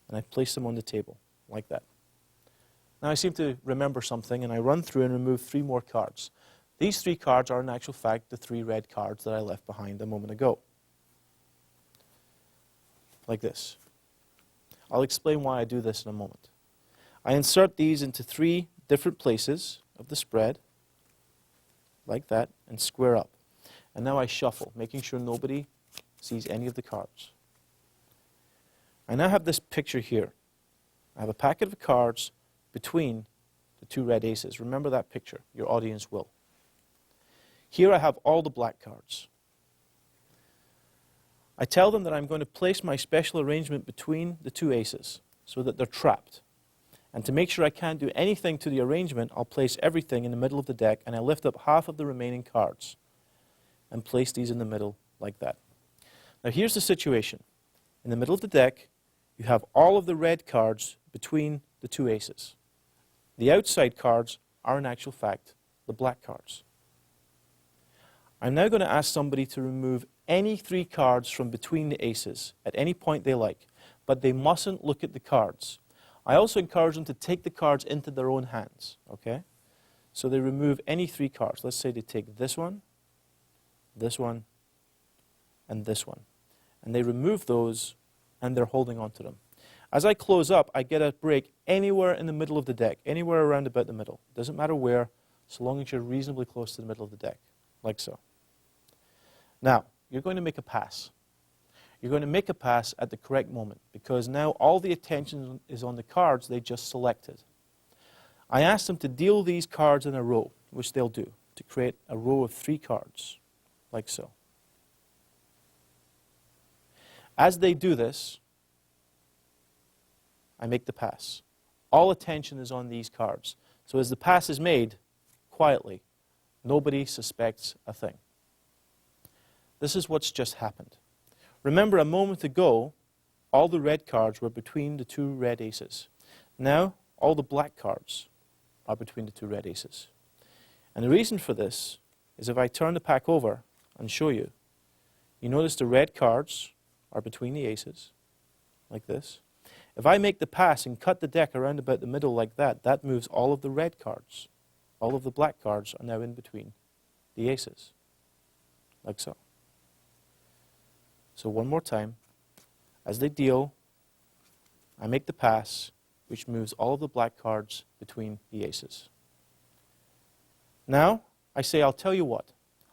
and I place them on the table, like that. Now I seem to remember something, and I run through and remove 3 more cards. These 3 cards are in actual fact the 3 red cards that I left behind a moment ago. Like this. I'll explain why I do this in a moment. I insert these into 3 different places of the spread, like that, and square up. And now I shuffle, making sure nobody sees any of the cards. I now have this picture here. I have a packet of cards between the 2 red aces. Remember that picture. Your audience will. Here I have all the black cards. I tell them that I'm going to place my special arrangement between the 2 aces so that they're trapped. And to make sure I can't do anything to the arrangement, I'll place everything in the middle of the deck, and I lift up half of the remaining cards and place these in the middle like that. Now here's the situation. In the middle of the deck, you have all of the red cards between the 2 aces. The outside cards are in actual fact the black cards. I'm now going to ask somebody to remove any 3 cards from between the aces at any point they like, but they mustn't look at the cards. I also encourage them to take the cards into their own hands, okay? So they remove any 3 cards. Let's say they take this one, and this one. And they remove those, and they're holding on to them. As I close up, I get a break anywhere in the middle of the deck, anywhere around about the middle. Doesn't matter where, so long as you're reasonably close to the middle of the deck, like so. Now, you're going to make a pass. You're going to make a pass at the correct moment, because now all the attention is on the cards they just selected. I ask them to deal these cards in a row, which they'll do, to create a row of 3 cards, like so. As they do this, I make the pass. All attention is on these cards. So as the pass is made, quietly, nobody suspects a thing. This is what's just happened. Remember, a moment ago, all the red cards were between the 2 red aces. Now, all the black cards are between the 2 red aces. And the reason for this is if I turn the pack over and show you, you notice the red cards are between the aces, like this. If I make the pass and cut the deck around about the middle like that, that moves all of the red cards. All of the black cards are now in between the aces, like so. So one more time, as they deal, I make the pass, which moves all of the black cards between the aces. Now, I say, I'll tell you what.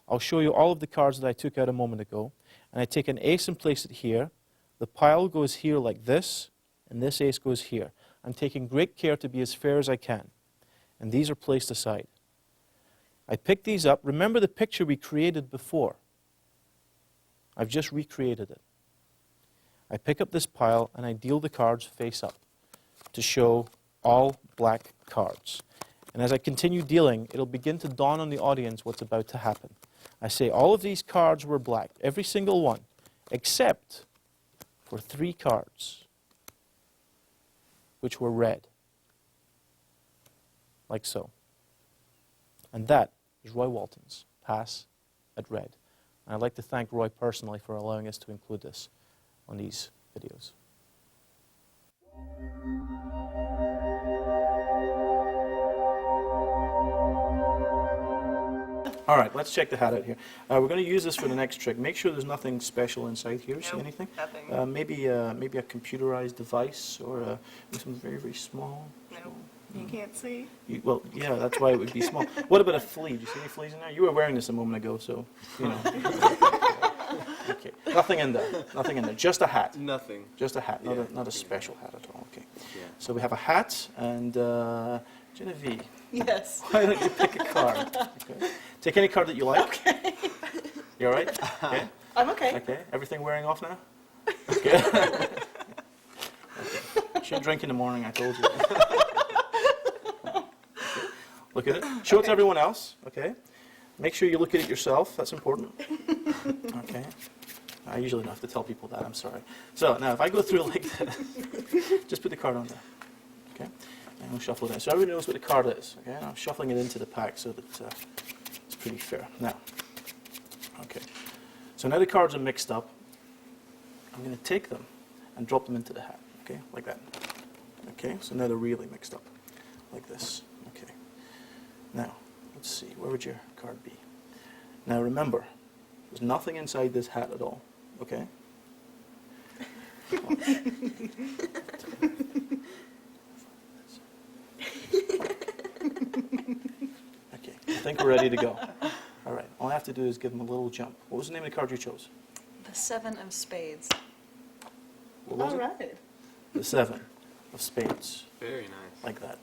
I'll show you all of the cards that I took out a moment ago, and I take an ace and place it here. The pile goes here like this, and this ace goes here. I'm taking great care to be as fair as I can, and these are placed aside. I pick these up. Remember the picture we created before. I've just recreated it. I pick up this pile and I deal the cards face up to show all black cards. And as I continue dealing, it'll begin to dawn on the audience what's about to happen. I say all of these cards were black, every single one, except for 3 cards, which were red, like so. And that is Roy Walton's pass at red. And I'd like to thank Roy personally for allowing us to include this on these videos. All right, let's check the hat out here. We're going to use this for the next trick. Make sure there's nothing special inside here. See anything? Nothing. Maybe a computerized device or something very, very small. No, you can't see. Well, yeah, that's why it would be small. What about a flea? Do you see any fleas in there? You were wearing this a moment ago, so, you know. Okay, nothing in there. Nothing in there. Just a hat. Nothing. Just a hat, Yeah. not a special hat at all. Okay. Yeah. So we have a hat and Genevieve. Yes. Why don't you pick a card? Okay. Take any card that you like. Okay. You all right? Okay. I'm okay. Okay. Everything wearing off now? Okay. Okay. Shouldn't drink in the morning, I told you. Okay. Look at it. Show it to everyone else. Okay. Make sure you look at it yourself. That's important. Okay. I usually don't have to tell people that. I'm sorry. So now, if I go through like this, just put the card on there. Okay. And we'll shuffle it in. So everybody knows what the card is. Okay. And I'm shuffling it into the pack so that it's pretty fair. Now. Okay. So now the cards are mixed up. I'm going to take them and drop them into the hat. Okay. Like that. Okay. So now they're really mixed up. Like this. Okay. Now, let's see. Where would your card be? Now remember, there's nothing inside this hat at all. Okay? Okay, I think we're ready to go. All right, all I have to do is give them a little jump. What was the name of the card you chose? The 7 of spades. What was All it? right. The 7 of spades, Very nice. like that.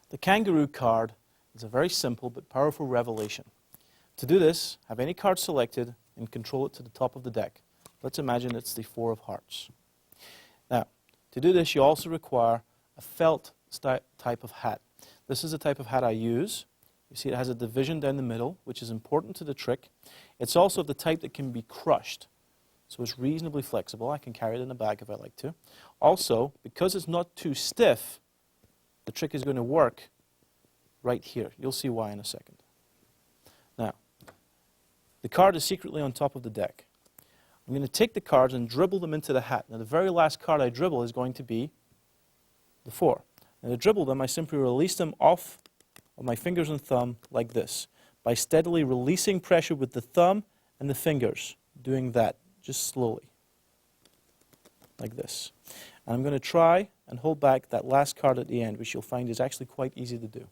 The kangaroo card is a very simple but powerful revelation. To do this, have any card selected and control it to the top of the deck. Let's imagine it's the 4 of hearts. Now, to do this, you also require a felt type of hat. This is the type of hat I use. You see it has a division down the middle, which is important to the trick. It's also of the type that can be crushed. So it's reasonably flexible. I can carry it in a bag if I like to. Also, because it's not too stiff, the trick is going to work right here. You'll see why in a second. Now, the card is secretly on top of the deck. I'm going to take the cards and dribble them into the hat. Now, the very last card I dribble is going to be the 4. Now, to dribble them, I simply release them off of my fingers and thumb like this, by steadily releasing pressure with the thumb and the fingers, doing that, just slowly, like this. And I'm going to try and hold back that last card at the end, which you'll find is actually quite easy to do,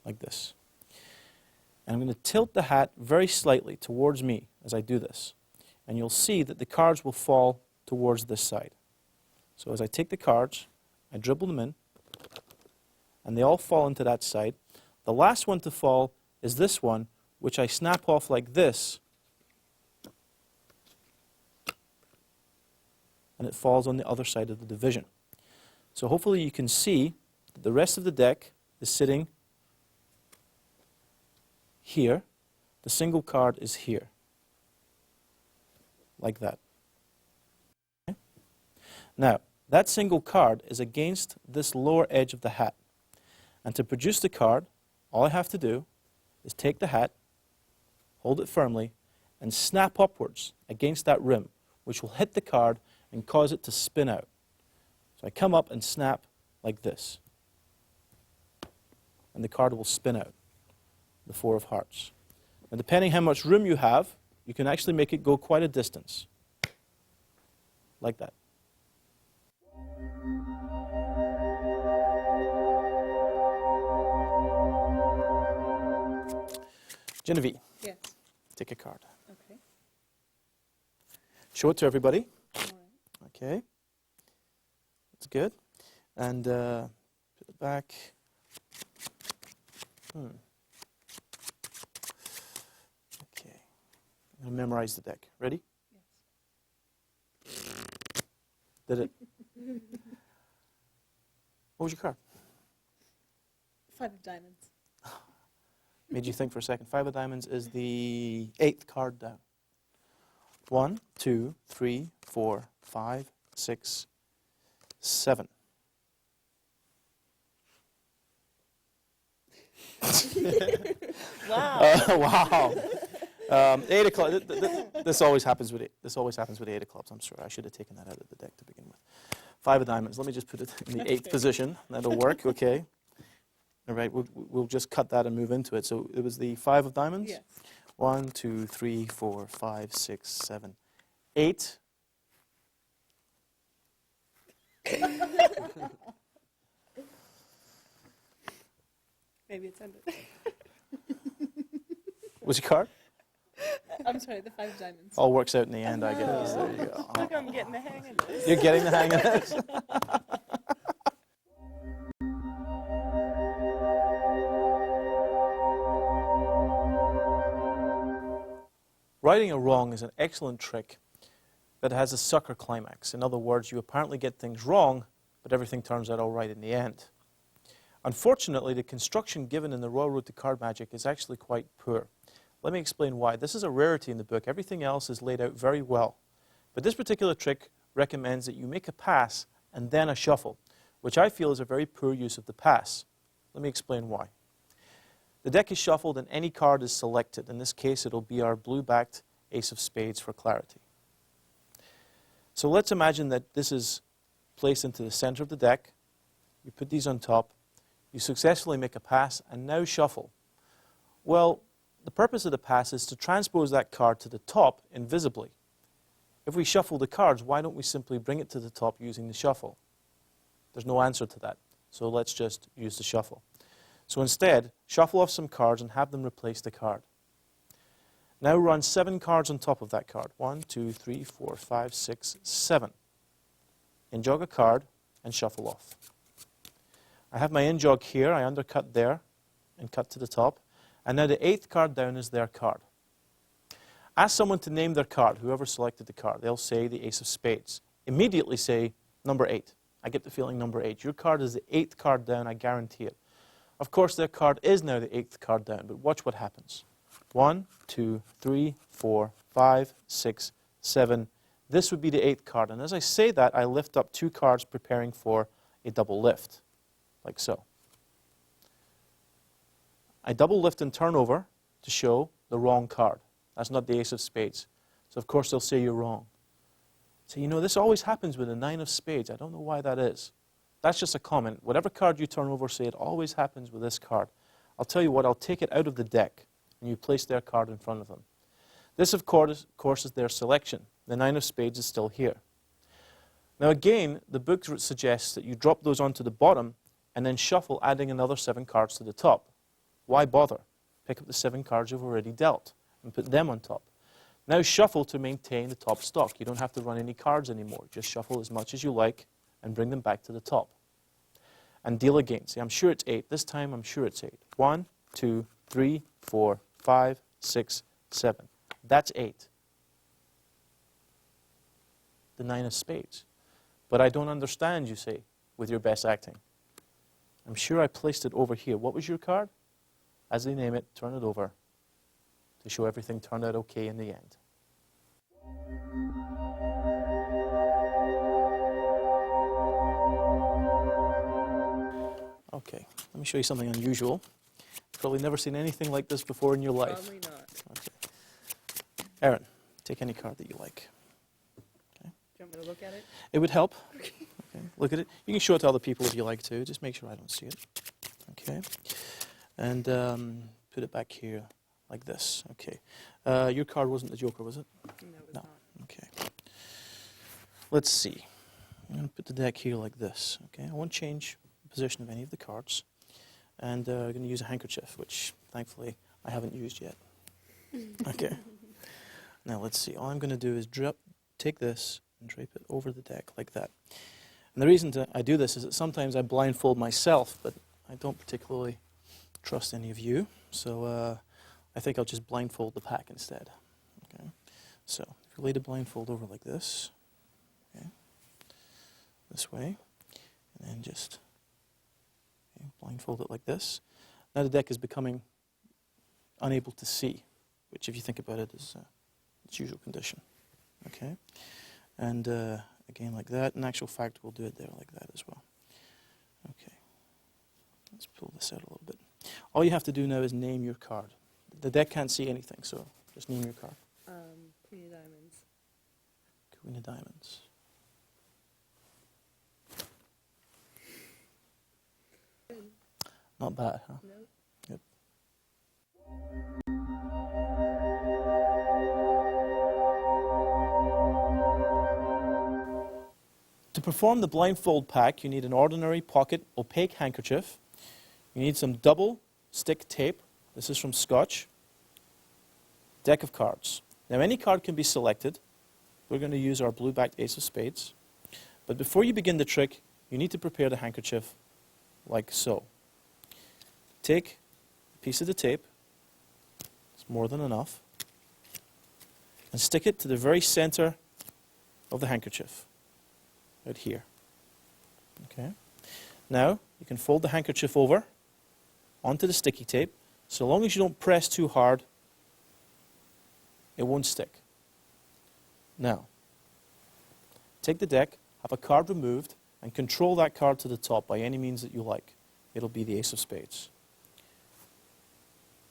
like this. And I'm going to tilt the hat very slightly towards me as I do this. And you'll see that the cards will fall towards this side. So as I take the cards, I dribble them in, and they all fall into that side. The last one to fall is this one, which I snap off like this, and it falls on the other side of the division. So hopefully you can see that the rest of the deck is sitting here. The single card is here, like that. Okay? Now, that single card is against this lower edge of the hat. And to produce the card, all I have to do is take the hat, hold it firmly, and snap upwards against that rim, which will hit the card and cause it to spin out. So I come up and snap like this. And the card will spin out, the 4 of hearts. And depending how much room you have, you can actually make it go quite a distance, like that. Genevieve, Yes. take a card. Okay. Show it to everybody. All right. Okay. That's good. And put it back. Okay. I'm going to memorize the deck. Ready? Yes. Did it? What was your card? 5 of diamonds. Made you think for a second. 5 of diamonds is the 8th card down. 1, 2, 3, 4, 5, 6, 7. Wow. Wow. 8 of clubs. This always happens with this always happens with 8 of clubs. I'm sorry. I should have taken that out of the deck to begin with. 5 of diamonds. Let me just put it in the 8th position. That'll work. Okay. All right. We'll just cut that and move into it. So it was the 5 of diamonds. Yes. 1, 2, 3, 4, 5, 6, 7, 8. Maybe it's ended. What's your card? I'm sorry, the 5 of diamonds. All works out in the end, I guess. There you go. Look, I'm getting the hang of this. You're getting the hang of this. Righting a wrong is an excellent trick that has a sucker climax. In other words, you apparently get things wrong, but everything turns out all right in the end. Unfortunately, the construction given in the Royal Road to Card Magic is actually quite poor. Let me explain why. This is a rarity in the book. Everything else is laid out very well. But this particular trick recommends that you make a pass and then a shuffle, which I feel is a very poor use of the pass. Let me explain why. The deck is shuffled and any card is selected. In this case, it'll be our blue-backed Ace of Spades for clarity. So let's imagine that this is placed into the center of the deck. You put these on top. You successfully make a pass and now shuffle. Well, the purpose of the pass is to transpose that card to the top invisibly. If we shuffle the cards, why don't we simply bring it to the top using the shuffle? There's no answer to that. So let's just use the shuffle. So instead, shuffle off some cards and have them replace the card. Now run 7 cards on top of that card. 1, 2, 3, 4, 5, 6, 7. In-jog a card and shuffle off. I have my in-jog here. I undercut there and cut to the top. And now the 8th card down is their card. Ask someone to name their card, whoever selected the card. They'll say the Ace of Spades. Immediately say number 8. I get the feeling number 8. Your card is the 8th card down, I guarantee it. Of course, their card is now the 8th card down, but watch what happens. 1, 2, 3, 4, 5, 6, 7. This would be the 8th card. And as I say that, I lift up 2 cards preparing for a double lift, like so. I double lift and turn over to show the wrong card. That's not the Ace of Spades. So of course they'll say you're wrong. So you know, this always happens with a 9 of Spades. I don't know why that is. That's just a comment. Whatever card you turn over, say it always happens with this card. I'll tell you what, I'll take it out of the deck and you place their card in front of them. This of course is their selection. The 9 of Spades is still here. Now again, the book suggests that you drop those onto the bottom and then shuffle, adding another 7 cards to the top. Why bother? Pick up the 7 cards you've already dealt and put them on top. Now shuffle to maintain the top stock. You don't have to run any cards anymore. Just shuffle as much as you like and bring them back to the top. And deal again. See, I'm sure it's 8. This time I'm sure it's 8. 1, 2, 3, 4, 5, 6, 7. That's 8. The 9 of Spades. But I don't understand, you say, with your best acting. I'm sure I placed it over here. What was your card? As they name it, turn it over to show everything turned out okay in the end. Okay, let me show you something unusual. You've probably never seen anything like this before in your life. Probably not. Okay. Aaron, take any card that you like. Okay. Do you want me to look at it? It would help. Okay. Look at it. You can show it to other people if you like to. Just make sure I don't see it. Okay. And put it back here like this. Okay. Your card wasn't the Joker, was it? No, it's No. not. Okay. Let's see. I'm going to put the deck here like this. Okay. I won't change the position of any of the cards. And I'm going to use a handkerchief, which thankfully I haven't used yet. Okay. Now let's see. All I'm going to do is take this and drape it over the deck like that. And the reason I do this is that sometimes I blindfold myself, but I don't particularly trust any of you, so I think I'll just blindfold the pack instead. Okay. So if you lay the blindfold over like this, okay, this way, and then just blindfold it like this. Now the deck is becoming unable to see, which if you think about it is its usual condition. Okay, and again like that. In actual fact, we'll do it there like that as well. Okay, let's pull this out a little bit. All you have to do now is name your card. The deck can't see anything, so just name your card. Queen of Diamonds. Queen of Diamonds. Not bad, huh? No. Yep. To perform the blindfold pack, you need an ordinary pocket opaque handkerchief. You need some double stick tape. This is from Scotch. Deck of cards. Now any card can be selected. We're going to use our blue-backed ace of spades. But before you begin the trick, you need to prepare the handkerchief like so. Take a piece of the tape, it's more than enough, and stick it to the very center of the handkerchief, right here. Okay. Now, you can fold the handkerchief over onto the sticky tape. So long as you don't press too hard, it won't stick. Now, take the deck, have a card removed, and control that card to the top by any means that you like. It'll be the ace of spades.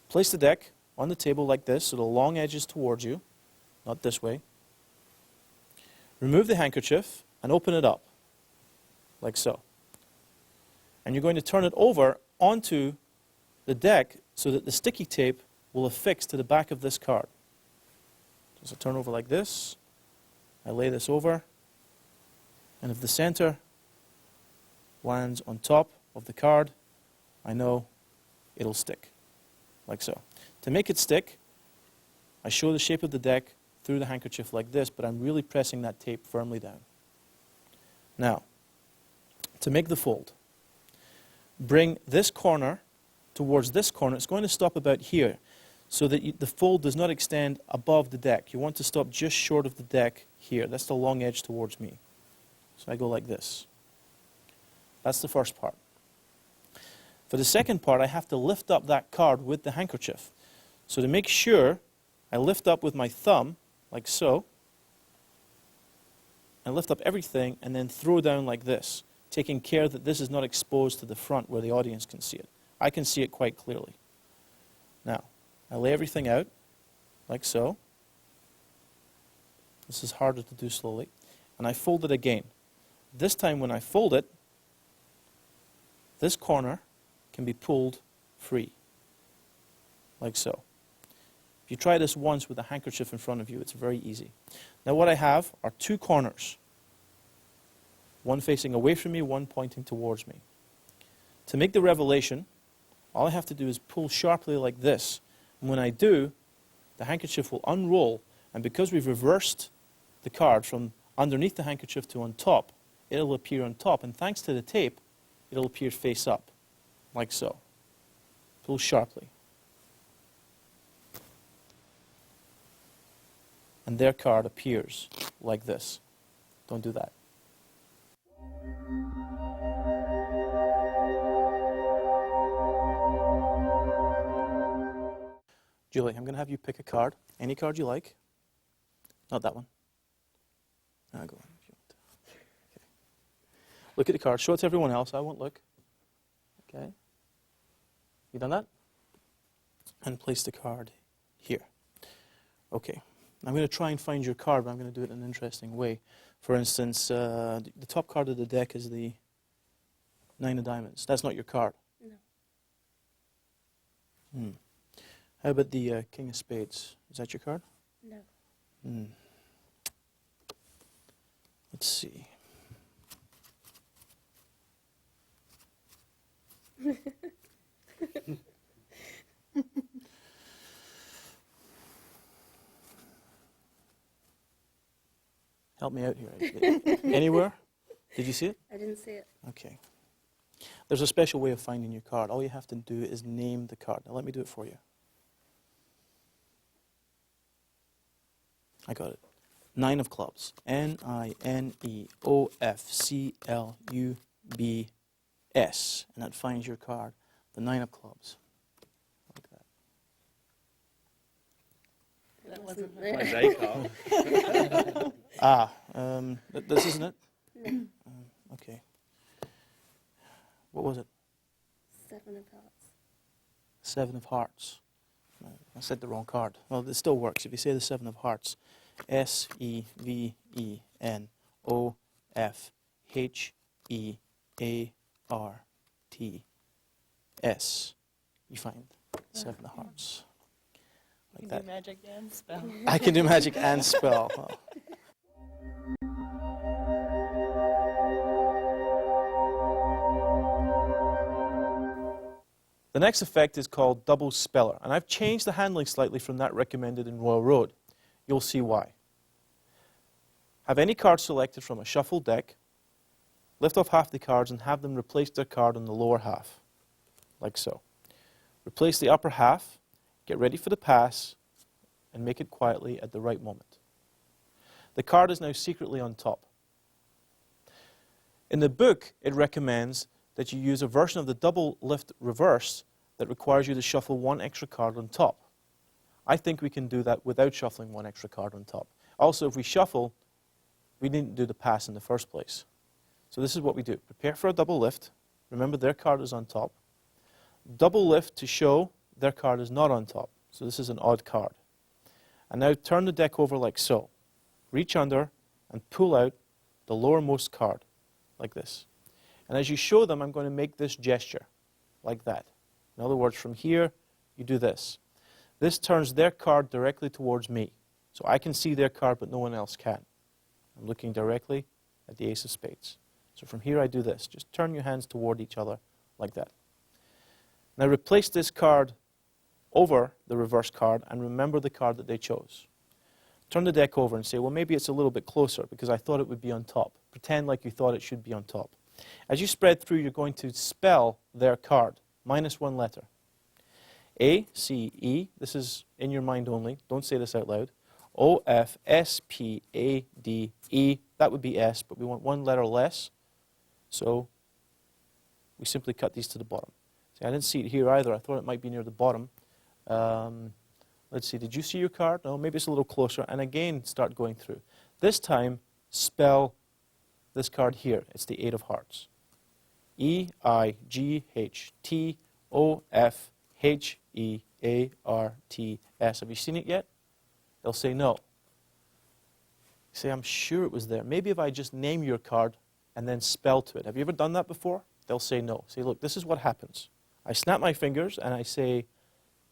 Place the deck on the table like this, so the long edge is towards you, not this way. Remove the handkerchief and open it up, like so. And you're going to turn it over onto the deck so that the sticky tape will affix to the back of this card. So turn over like this, I lay this over, and if the center lands on top of the card, I know it'll stick, like so. To make it stick, I show the shape of the deck through the handkerchief like this, but I'm really pressing that tape firmly down. Now, to make the fold, bring this corner towards this corner. It's going to stop about here so that the fold does not extend above the deck. You want to stop just short of the deck here. That's the long edge towards me. So I go like this. That's the first part. For the second part, I have to lift up that card with the handkerchief. So to make sure, I lift up with my thumb, like so. I lift up everything and then throw down like this, taking care that this is not exposed to the front where the audience can see it. I can see it quite clearly. Now, I lay everything out, like so. This is harder to do slowly. And I fold it again. This time when I fold it, this corner can be pulled free, like so. If you try this once with a handkerchief in front of you, it's very easy. Now what I have are two corners, one facing away from me, one pointing towards me. To make the revelation, all I have to do is pull sharply like this. And when I do, the handkerchief will unroll, and because we've reversed the card from underneath the handkerchief to on top, it'll appear on top, and thanks to the tape, it'll appear face up, like so. Pull sharply. And their card appears like this. Don't do that. Julie, I'm going to have you pick a card. Any card you like. Not that one. I'll go on if you want to. Okay. Look at the card. Show it to everyone else. I won't look. Okay. You done that? And place the card here. Okay. I'm going to try and find your card, but I'm going to do it in an interesting way. For instance, the top card of the deck is the 9 of diamonds. That's not your card. No. How about the king of spades? Is that your card? No. Let's see. Help me out here. Anywhere? Did you see it? I didn't see it. Okay. There's a special way of finding your card. All you have to do is name the card. Now let me do it for you. I got it. 9 of clubs. N-I-N-E-O-F-C-L-U-B-S. And that finds your card. The 9 of clubs. Like that. That wasn't My there. day card. This isn't it? Okay. What was it? 7 of hearts. 7 of hearts. No, I said the wrong card. Well, it still works. If you say the 7 of hearts, S-E-V-E-N-O-F-H-E-A-R-T-S. You find 7 of hearts. Like You that. do magic and spell. I can do magic and spell. Oh. The next effect is called double speller, and I've changed the handling slightly from that recommended in Royal Road. You'll see why. Have any card selected from a shuffled deck, lift off half the cards and have them replace their card on the lower half, like so. Replace the upper half, get ready for the pass, and make it quietly at the right moment. The card is now secretly on top. In the book, it recommends that you use a version of the double lift reverse that requires you to shuffle 1 extra card on top. I think we can do that without shuffling 1 extra card on top. Also, if we shuffle, we didn't do the pass in the first place. So this is what we do. Prepare for a double lift. Remember, their card is on top. Double lift to show their card is not on top. So this is an odd card. And now turn the deck over like so. Reach under and pull out the lowermost card, like this. And as you show them, I'm going to make this gesture, like that. In other words, from here, you do this. This turns their card directly towards me. So I can see their card, but no one else can. I'm looking directly at the ace of spades. So from here, I do this. Just turn your hands toward each other, like that. Now replace this card over the reverse card, and remember the card that they chose. Turn the deck over and say, well, maybe it's a little bit closer, because I thought it would be on top. Pretend like you thought it should be on top. As you spread through, you're going to spell their card, minus 1 letter. A, C, E, this is in your mind only, don't say this out loud. O, F, S, P, A, D, E, that would be S, but we want 1 letter less, so we simply cut these to the bottom. See, I didn't see it here either, I thought it might be near the bottom. Let's see, did you see your card? No, maybe it's a little closer, and again start going through. This time, spell this card here. It's the 8 of hearts. E-I-G-H-T-O-F-H-E-A-R-T-S. Have you seen it yet? They'll say no. You say, I'm sure it was there. Maybe if I just name your card and then spell to it. Have you ever done that before? They'll say no. Say, look, this is what happens. I snap my fingers and I say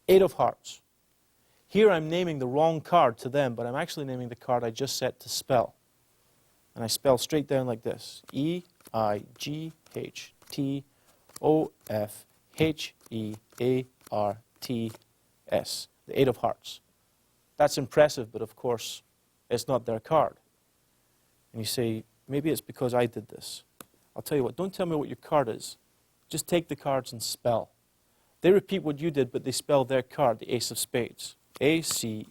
8 of hearts. Here I'm naming the wrong card to them, but I'm actually naming the card I just set to spell. And I spell straight down like this. E-I-G-H-T-O-F-H-E-A-R-T-S. The 8 of hearts. That's impressive, but of course, it's not their card. And you say, maybe it's because I did this. I'll tell you what, don't tell me what your card is. Just take the cards and spell. They repeat what you did, but they spell their card, the ace of spades. A-C-E-O-F-S-P-A-D-E-S.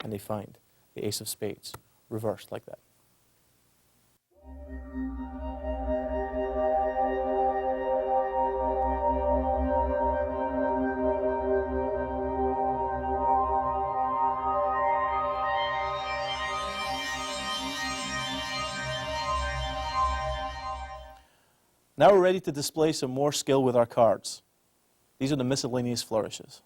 And they find the ace of spades, reversed like that. Now we're ready to display some more skill with our cards. These are the miscellaneous flourishes.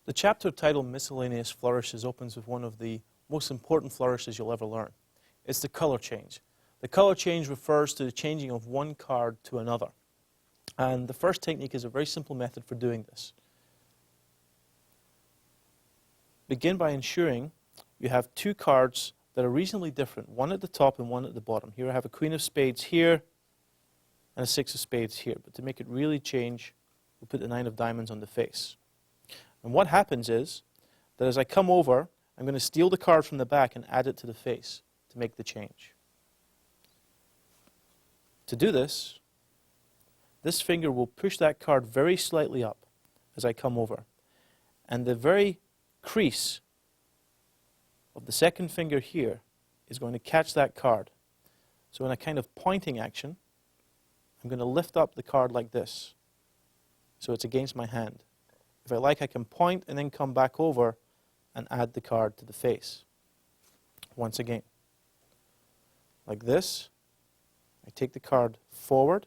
The chapter titled Miscellaneous Flourishes opens with one of the most important flourishes you'll ever learn. It's the color change. The color change refers to the changing of one card to another. And the first technique is a very simple method for doing this. Begin by ensuring you have 2 cards that are reasonably different, one at the top and one at the bottom. Here I have a queen of spades here and a six of spades here. But to make it really change, we'll put the nine of diamonds on the face. And what happens is that as I come over, I'm going to steal the card from the back and add it to the face to make the change. To do this, this finger will push that card very slightly up as I come over. And the very crease of the second finger here is going to catch that card. So in a kind of pointing action, I'm going to lift up the card like this, so it's against my hand. If I like, I can point and then come back over and add the card to the face. Once again. Like this. I take the card forward,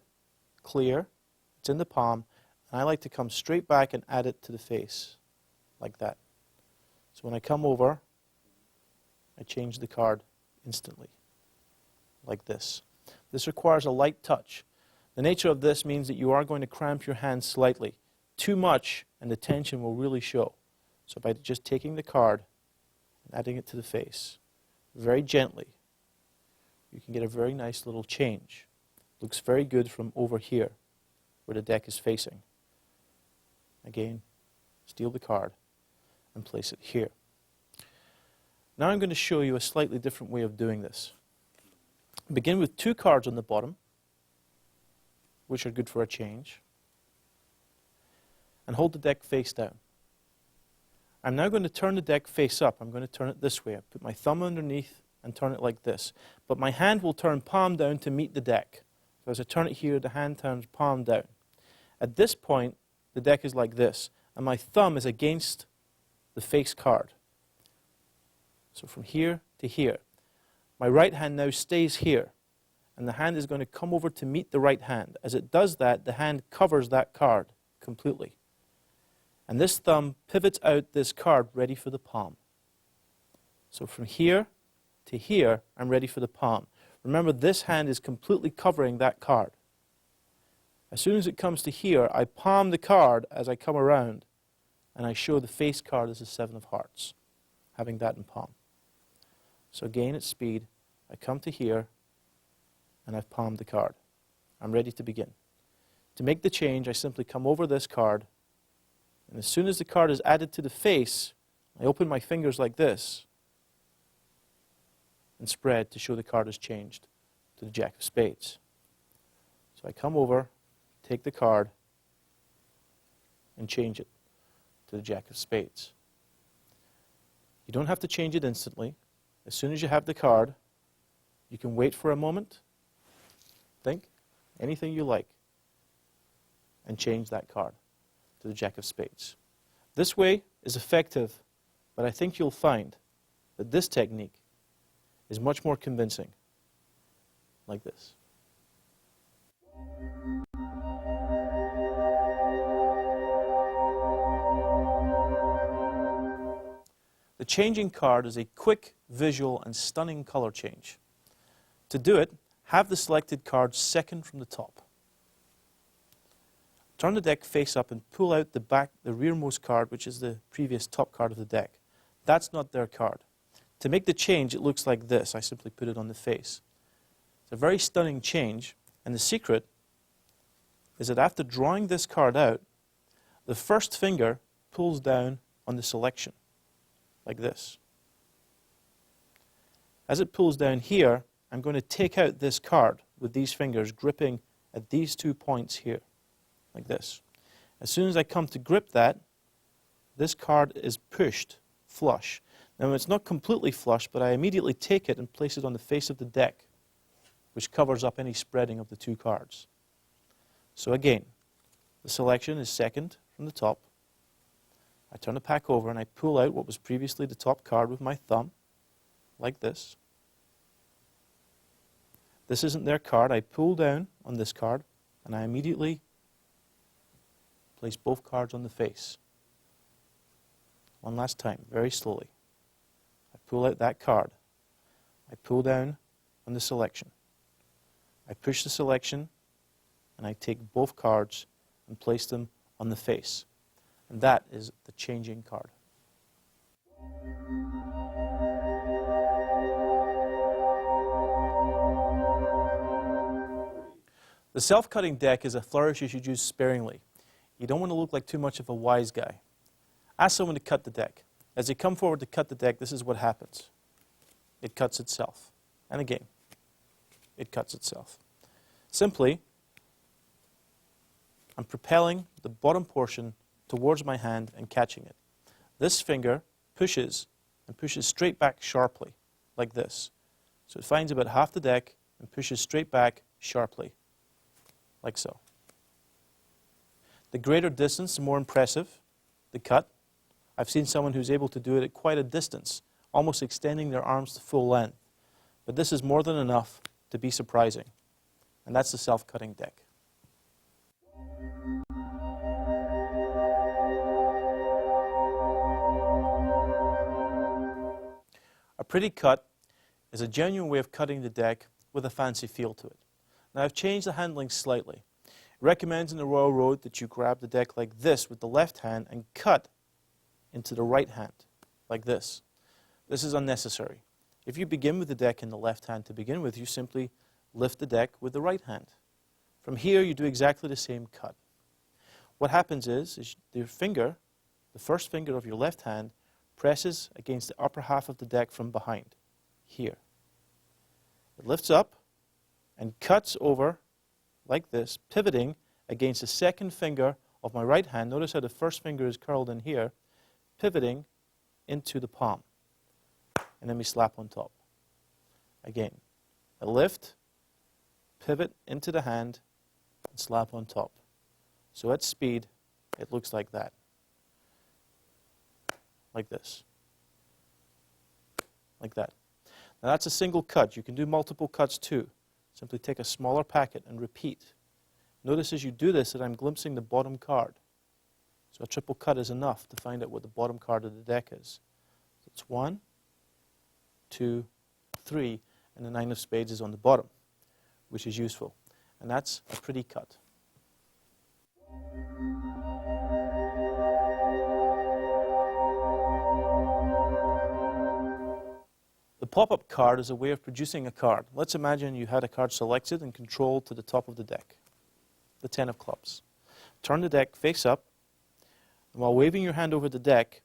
clear, it's in the palm, and I like to come straight back and add it to the face, like that. So when I come over, I change the card instantly, like this. This requires a light touch. The nature of this means that you are going to cramp your hand slightly. Too much, and the tension will really show. So by just taking the card and adding it to the face, very gently, you can get a very nice little change. Looks very good from over here, where the deck is facing. Again, steal the card and place it here. Now I'm going to show you a slightly different way of doing this. Begin with two cards on the bottom, which are good for a change, and hold the deck face down. I'm now going to turn the deck face up. I'm going to turn it this way. I put my thumb underneath and turn it like this. But my hand will turn palm down to meet the deck. So as I turn it here, the hand turns palm down. At this point, the deck is like this, and my thumb is against the face card. So from here to here. My right hand now stays here, and the hand is going to come over to meet the right hand. As it does that, the hand covers that card completely. And this thumb pivots out this card ready for the palm. So from here to here, I'm ready for the palm. Remember, this hand is completely covering that card. As soon as it comes to here, I palm the card as I come around, and I show the face card as the seven of hearts, having that in palm. So again, at speed, I come to here, and I've palmed the card. I'm ready to begin. To make the change, I simply come over this card, and as soon as the card is added to the face, I open my fingers like this and spread to show the card has changed to the Jack of Spades. So I come over, take the card, and change it to the Jack of Spades. You don't have to change it instantly. As soon as you have the card, you can wait for a moment, think, anything you like, and change that card to the Jack of Spades. This way is effective, but I think you'll find that this technique is much more convincing, like this. The changing card is a quick, visual, and stunning color change. To do it, have the selected card second from the top. Turn the deck face up and pull out the rearmost card, which is the previous top card of the deck. That's not their card. To make the change, it looks like this. I simply put it on the face. It's a very stunning change, and the secret is that after drawing this card out, the first finger pulls down on the selection, like this. As it pulls down here, I'm going to take out this card with these fingers gripping at these 2 points here, like this. As soon as I come to grip that, this card is pushed flush. Now it's not completely flush, but I immediately take it and place it on the face of the deck, which covers up any spreading of the two cards. So again, the selection is second from the top. I turn the pack over and I pull out what was previously the top card with my thumb, like this. This isn't their card. I pull down on this card and I immediately place both cards on the face. One last time, very slowly. I pull out that card. I pull down on the selection. I push the selection and I take both cards and place them on the face. And that is the changing card. The self-cutting deck is a flourish you should use sparingly. You don't want to look like too much of a wise guy. Ask someone to cut the deck. As they come forward to cut the deck, this is what happens. It cuts itself. And again, it cuts itself. Simply, I'm propelling the bottom portion towards my hand and catching it. This finger pushes and pushes straight back sharply, like this. So it finds about half the deck and pushes straight back sharply, like so. The greater distance, the more impressive the cut. I've seen someone who's able to do it at quite a distance, almost extending their arms to full length. But this is more than enough to be surprising. And that's the self-cutting deck. A pretty cut is a genuine way of cutting the deck with a fancy feel to it. Now I've changed the handling slightly. It recommends in the Royal Road that you grab the deck like this with the left hand and cut into the right hand, like this. This is unnecessary. If you begin with the deck in the left hand to begin with, you simply lift the deck with the right hand. From here, you do exactly the same cut. What happens is your finger, the first finger of your left hand, presses against the upper half of the deck from behind, here. It lifts up and cuts over like this, pivoting against the second finger of my right hand. Notice how the first finger is curled in here, pivoting into the palm. And then we slap on top. Again, a lift, pivot into the hand, and slap on top. So at speed, it looks like that. Like this. Like that. Now that's a single cut. You can do multiple cuts too. Simply take a smaller packet and repeat. Notice as you do this that I'm glimpsing the bottom card. So a triple cut is enough to find out what the bottom card of the deck is. So it's 1, 2, 3, and the 9 of spades is on the bottom, which is useful. And that's a pretty cut. The pop-up card is a way of producing a card. Let's imagine you had a card selected and controlled to the top of the deck, the 10 of clubs. Turn the deck face up, and while waving your hand over the deck,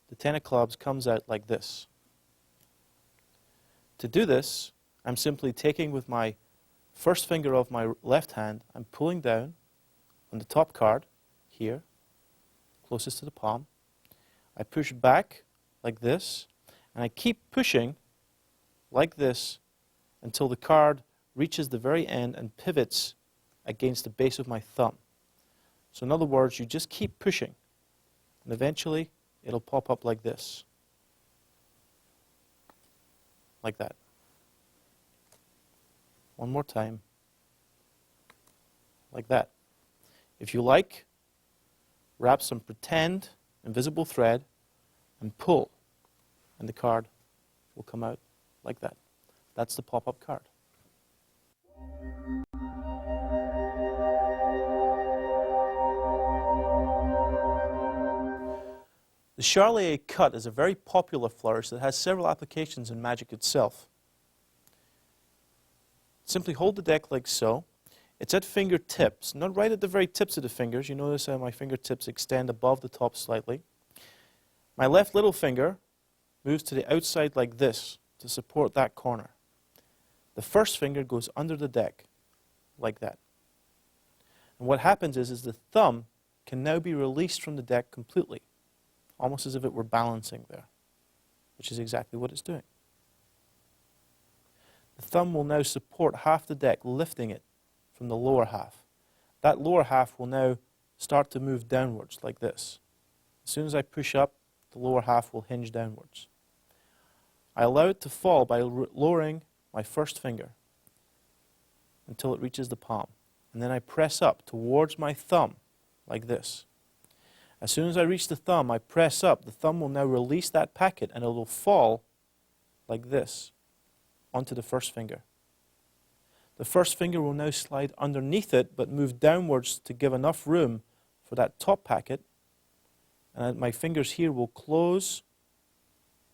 the 10 of clubs comes out like this. To do this, I'm simply taking with my first finger of my left hand, I'm pulling down on the top card, here, closest to the palm. I push back like this, and I keep pushing like this until the card reaches the very end and pivots against the base of my thumb. So in other words, you just keep pushing, and eventually it'll pop up like this. Like that. One more time. Like that. If you like, wrap some pretend invisible thread and pull, and the card will come out like that. That's the pop-up card. The Charlier cut is a very popular flourish that has several applications in magic itself. Simply hold the deck like so. It's at fingertips, not right at the very tips of the fingers. You notice how my fingertips extend above the top slightly. My left little finger moves to the outside like this to support that corner. The first finger goes under the deck, like that. And what happens is the thumb can now be released from the deck completely, almost as if it were balancing there, which is exactly what it's doing. The thumb will now support half the deck, lifting it from the lower half. That lower half will now start to move downwards like this. As soon as I push up, the lower half will hinge downwards. I allow it to fall by lowering my first finger until it reaches the palm. And then I press up towards my thumb like this. As soon as I reach the thumb, I press up. The thumb will now release that packet and it will fall like this onto the first finger. The first finger will now slide underneath it but move downwards to give enough room for that top packet. And my fingers here will close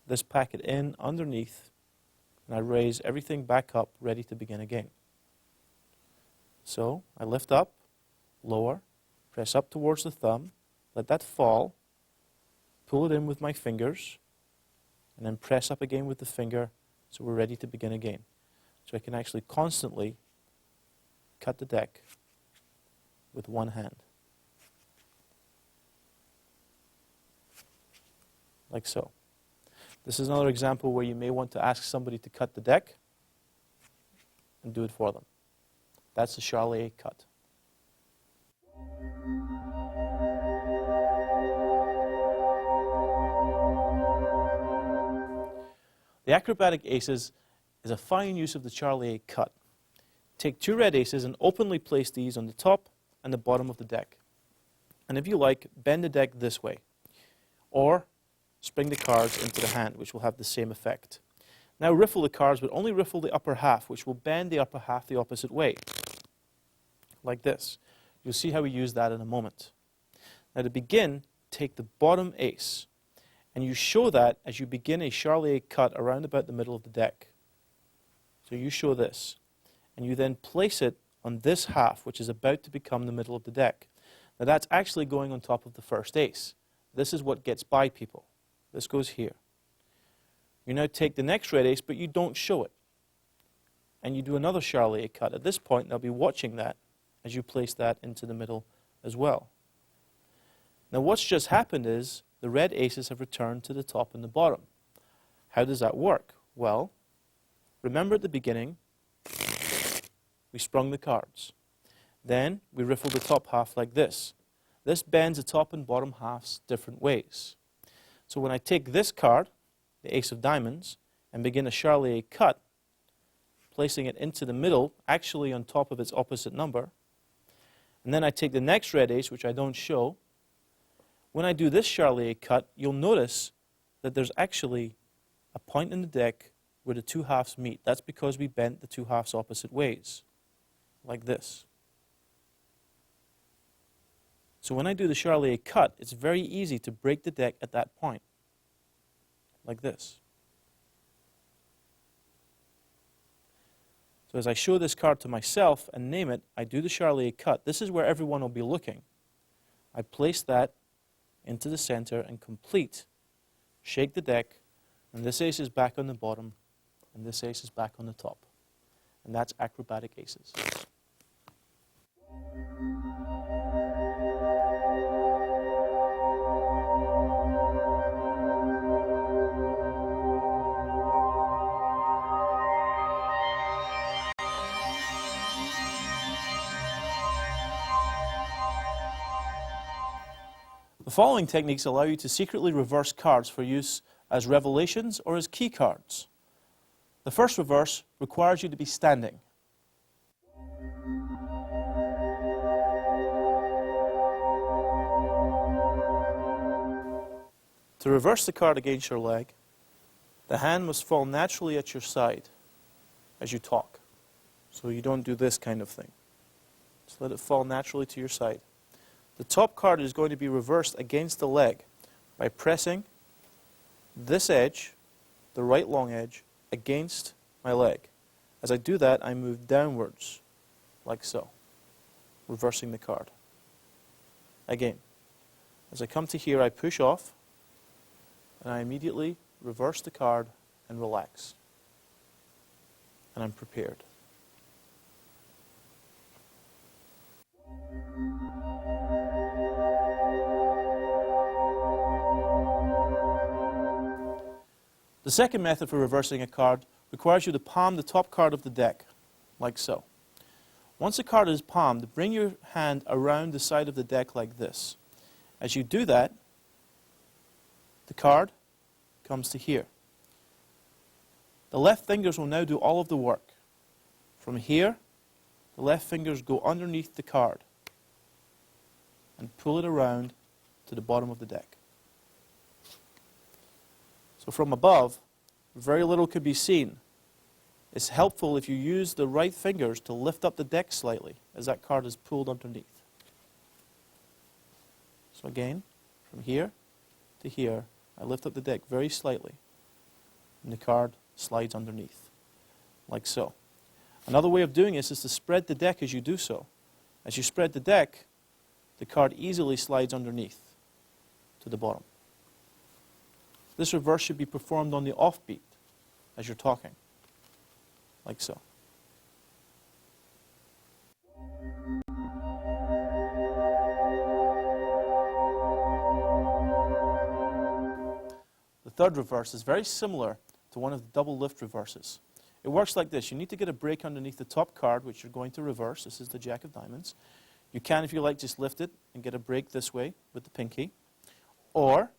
this packet in underneath, and I raise everything back up, ready to begin again. So I lift up, lower, press up towards the thumb, let that fall, pull it in with my fingers, and then press up again with the finger so we're ready to begin again. So I can actually constantly cut the deck with one hand. Like so. This is another example where you may want to ask somebody to cut the deck and do it for them. That's the Charlier cut. The acrobatic aces is a fine use of the Charlier cut. Take two red aces and openly place these on the top and the bottom of the deck. And if you like, bend the deck this way. Or spring the cards into the hand, which will have the same effect. Now riffle the cards, but only riffle the upper half, which will bend the upper half the opposite way. Like this. You'll see how we use that in a moment. Now to begin, take the bottom ace, and you show that as you begin a Charlier cut around about the middle of the deck. So you show this, and you then place it on this half, which is about to become the middle of the deck. Now that's actually going on top of the first ace. This is what gets by people. This goes here. You now take the next red ace, but you don't show it. And you do another Charlier cut. At this point, they'll be watching that as you place that into the middle as well. Now what's just happened is the red aces have returned to the top and the bottom. How does that work? Well, remember at the beginning, we sprung the cards. Then we riffled the top half like this. This bends the top and bottom halves different ways. So when I take this card, the ace of diamonds, and begin a Charlier cut, placing it into the middle, actually on top of its opposite number, and then I take the next red ace, which I don't show. When I do this Charlier cut, you'll notice that there's actually a point in the deck where the two halves meet. That's because we bent the two halves opposite ways, like this. So when I do the Charlier cut, it's very easy to break the deck at that point, like this. So as I show this card to myself and name it, I do the Charlier cut. This is where everyone will be looking. I place that into the center and complete. Shake the deck, and this ace is back on the bottom, and this ace is back on the top. And that's acrobatic aces. The following techniques allow you to secretly reverse cards for use as revelations or as key cards. The first reverse requires you to be standing. To reverse the card against your leg, the hand must fall naturally at your side as you talk. So you don't do this kind of thing. Just let it fall naturally to your side. The top card is going to be reversed against the leg by pressing this edge, the right long edge, against my leg. As I do that, I move downwards, like so, reversing the card. Again, as I come to here, I push off, and I immediately reverse the card and relax. And I'm prepared. The second method for reversing a card requires you to palm the top card of the deck, like so. Once a card is palmed, bring your hand around the side of the deck like this. As you do that, the card comes to here. The left fingers will now do all of the work. From here, the left fingers go underneath the card and pull it around to the bottom of the deck. So from above, very little could be seen. It's helpful if you use the right fingers to lift up the deck slightly as that card is pulled underneath. So again, from here to here, I lift up the deck very slightly, and the card slides underneath, like so. Another way of doing this is to spread the deck as you do so. As you spread the deck, the card easily slides underneath to the bottom. This reverse should be performed on the offbeat as you're talking, like so. The third reverse is very similar to one of the double lift reverses. It works like this. You need to get a break underneath the top card, which you're going to reverse. This is the Jack of Diamonds. You can, if you like, just lift it and get a break this way with the pinky. Or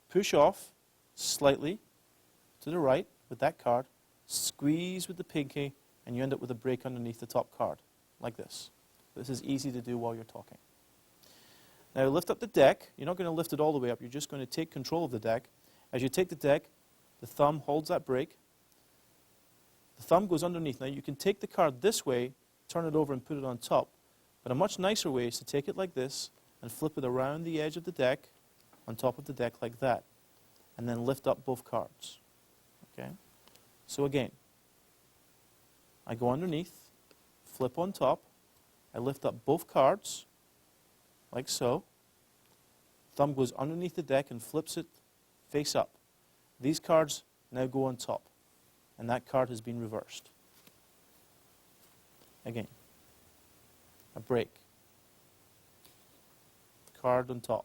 push off slightly to the right with that card, squeeze with the pinky, and you end up with a break underneath the top card, like this. This is easy to do while you're talking. Now lift up the deck. You're not going to lift it all the way up. You're just going to take control of the deck. As you take the deck, the thumb holds that break. The thumb goes underneath. Now you can take the card this way, turn it over and put it on top. But a much nicer way is to take it like this and flip it around the edge of the deck, on top of the deck like that. And then lift up both cards. Okay? So again, I go underneath, flip on top, I lift up both cards, like so. Thumb goes underneath the deck and flips it face up. These cards now go on top, and that card has been reversed. Again, a break. Card on top.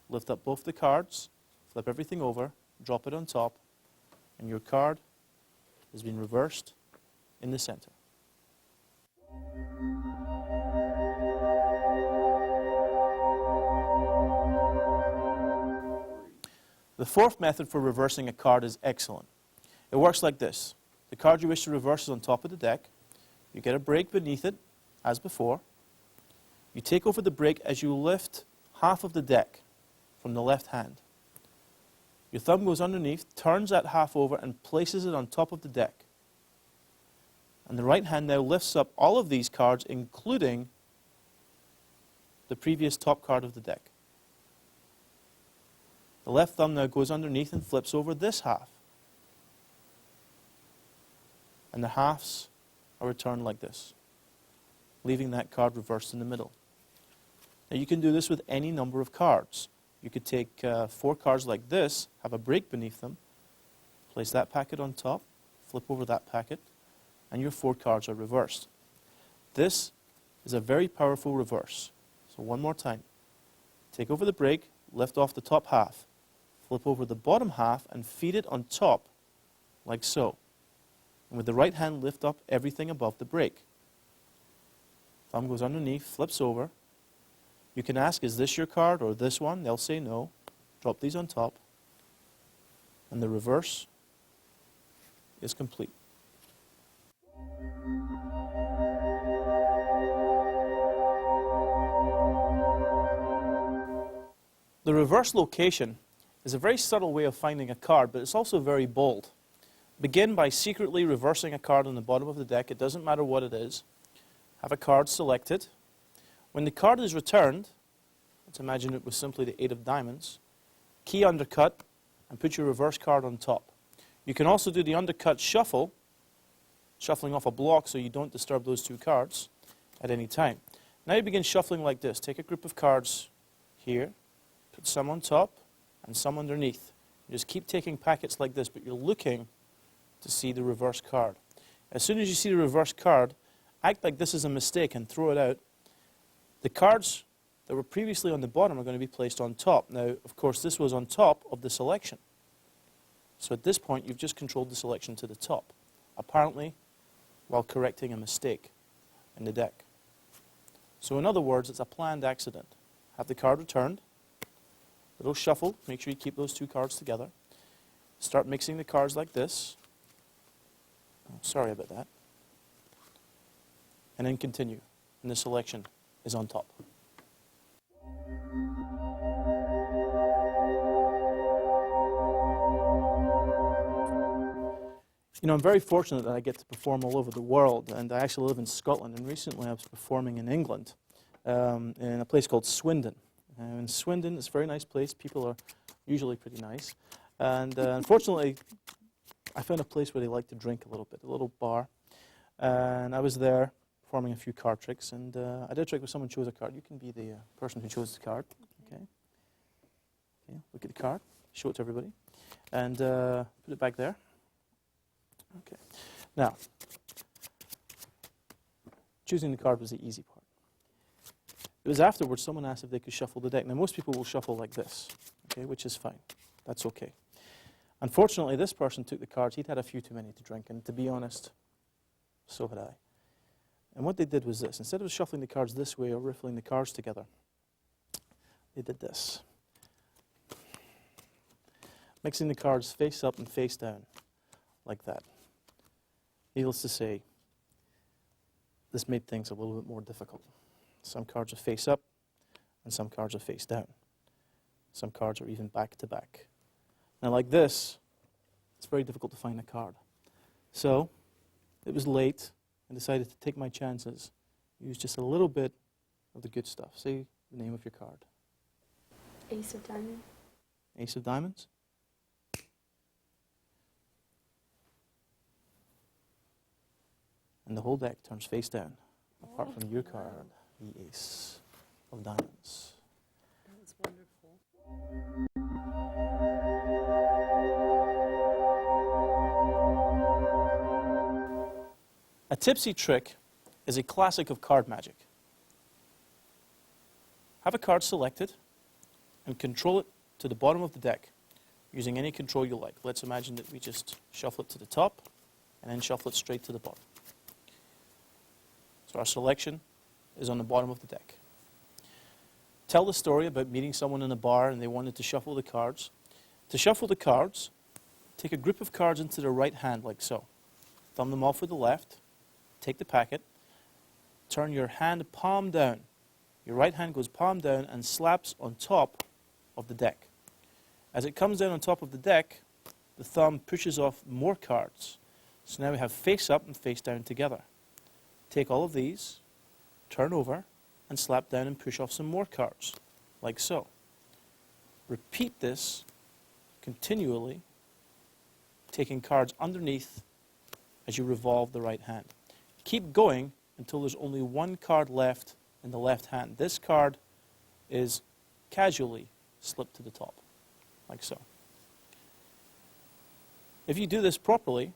Lift up both the cards, flip everything over, drop it on top, and your card has been reversed in the center. The fourth method for reversing a card is excellent. It works like this. The card you wish to reverse is on top of the deck. You get a break beneath it, as before. You take over the break as you lift half of the deck from the left hand. Your thumb goes underneath, turns that half over, and places it on top of the deck. And the right hand now lifts up all of these cards, including the previous top card of the deck. The left thumb now goes underneath and flips over this half. And the halves are returned like this, leaving that card reversed in the middle. Now you can do this with any number of cards. You could take 4 cards like this, have a break beneath them, place that packet on top, flip over that packet, and your 4 cards are reversed. This is a very powerful reverse. So one more time. Take over the break, lift off the top half, flip over the bottom half and feed it on top, like so. And with the right hand, lift up everything above the break. Thumb goes underneath, flips over. You can ask, is this your card or this one? They'll say no. Drop these on top. And the reverse is complete. The reverse location is a very subtle way of finding a card, but it's also very bold. Begin by secretly reversing a card on the bottom of the deck. It doesn't matter what it is. Have a card selected. When the card is returned, let's imagine it was simply the 8 of diamonds, key undercut and put your reverse card on top. You can also do the undercut shuffle, shuffling off a block so you don't disturb those 2 cards at any time. Now you begin shuffling like this. Take a group of cards here, put some on top and some underneath. You just keep taking packets like this, but you're looking to see the reverse card. As soon as you see the reverse card, act like this is a mistake and throw it out. The cards that were previously on the bottom are going to be placed on top. Now, of course, this was on top of the selection. So at this point, you've just controlled the selection to the top, apparently while correcting a mistake in the deck. So in other words, it's a planned accident. Have the card returned, little shuffle, make sure you keep those 2 cards together. Start mixing the cards like this. Oh, sorry about that. And then continue, and the selection is on top. You know, I'm very fortunate that I get to perform all over the world, and I actually live in Scotland, and recently I was performing in England, in a place called Swindon. In Swindon, it's a very nice place. People are usually pretty nice. And unfortunately, I found a place where they like to drink a little bit, a little bar. And I was there performing a few card tricks, and I did a trick where someone chose a card. You can be the person who chose the card. Okay. Okay. Look at the card. Show it to everybody, and put it back there. Okay. Now, choosing the card was the easy part. It was afterwards someone asked if they could shuffle the deck. Now, most people will shuffle like this, okay, which is fine. That's okay. Unfortunately, this person took the cards. He'd had a few too many to drink, and to be honest, so had I. And what they did was this. Instead of shuffling the cards this way or riffling the cards together, they did this. Mixing the cards face up and face down, like that. Needless to say, this made things a little bit more difficult. Some cards are face up, and some cards are face down. Some cards are even back to back. Now like this, it's very difficult to find a card. So, it was late, I decided to take my chances, use just a little bit of the good stuff. Say the name of your card. Ace of diamonds. Ace of diamonds. And the whole deck turns face down, apart from your card, the Ace of diamonds. That was wonderful. A tipsy trick is a classic of card magic. Have a card selected and control it to the bottom of the deck using any control you like. Let's imagine that we just shuffle it to the top and then shuffle it straight to the bottom. So our selection is on the bottom of the deck. Tell the story about meeting someone in a bar and they wanted to shuffle the cards. To shuffle the cards, take a group of cards into the right hand like so. Thumb them off with the left, take the packet, turn your hand palm down. Your right hand goes palm down and slaps on top of the deck. As it comes down on top of the deck, the thumb pushes off more cards. So now we have face up and face down together. Take all of these, turn over, and slap down and push off some more cards, like so. Repeat this continually, taking cards underneath as you revolve the right hand. Keep going until there's only one card left in the left hand. This card is casually slipped to the top, like so. If you do this properly,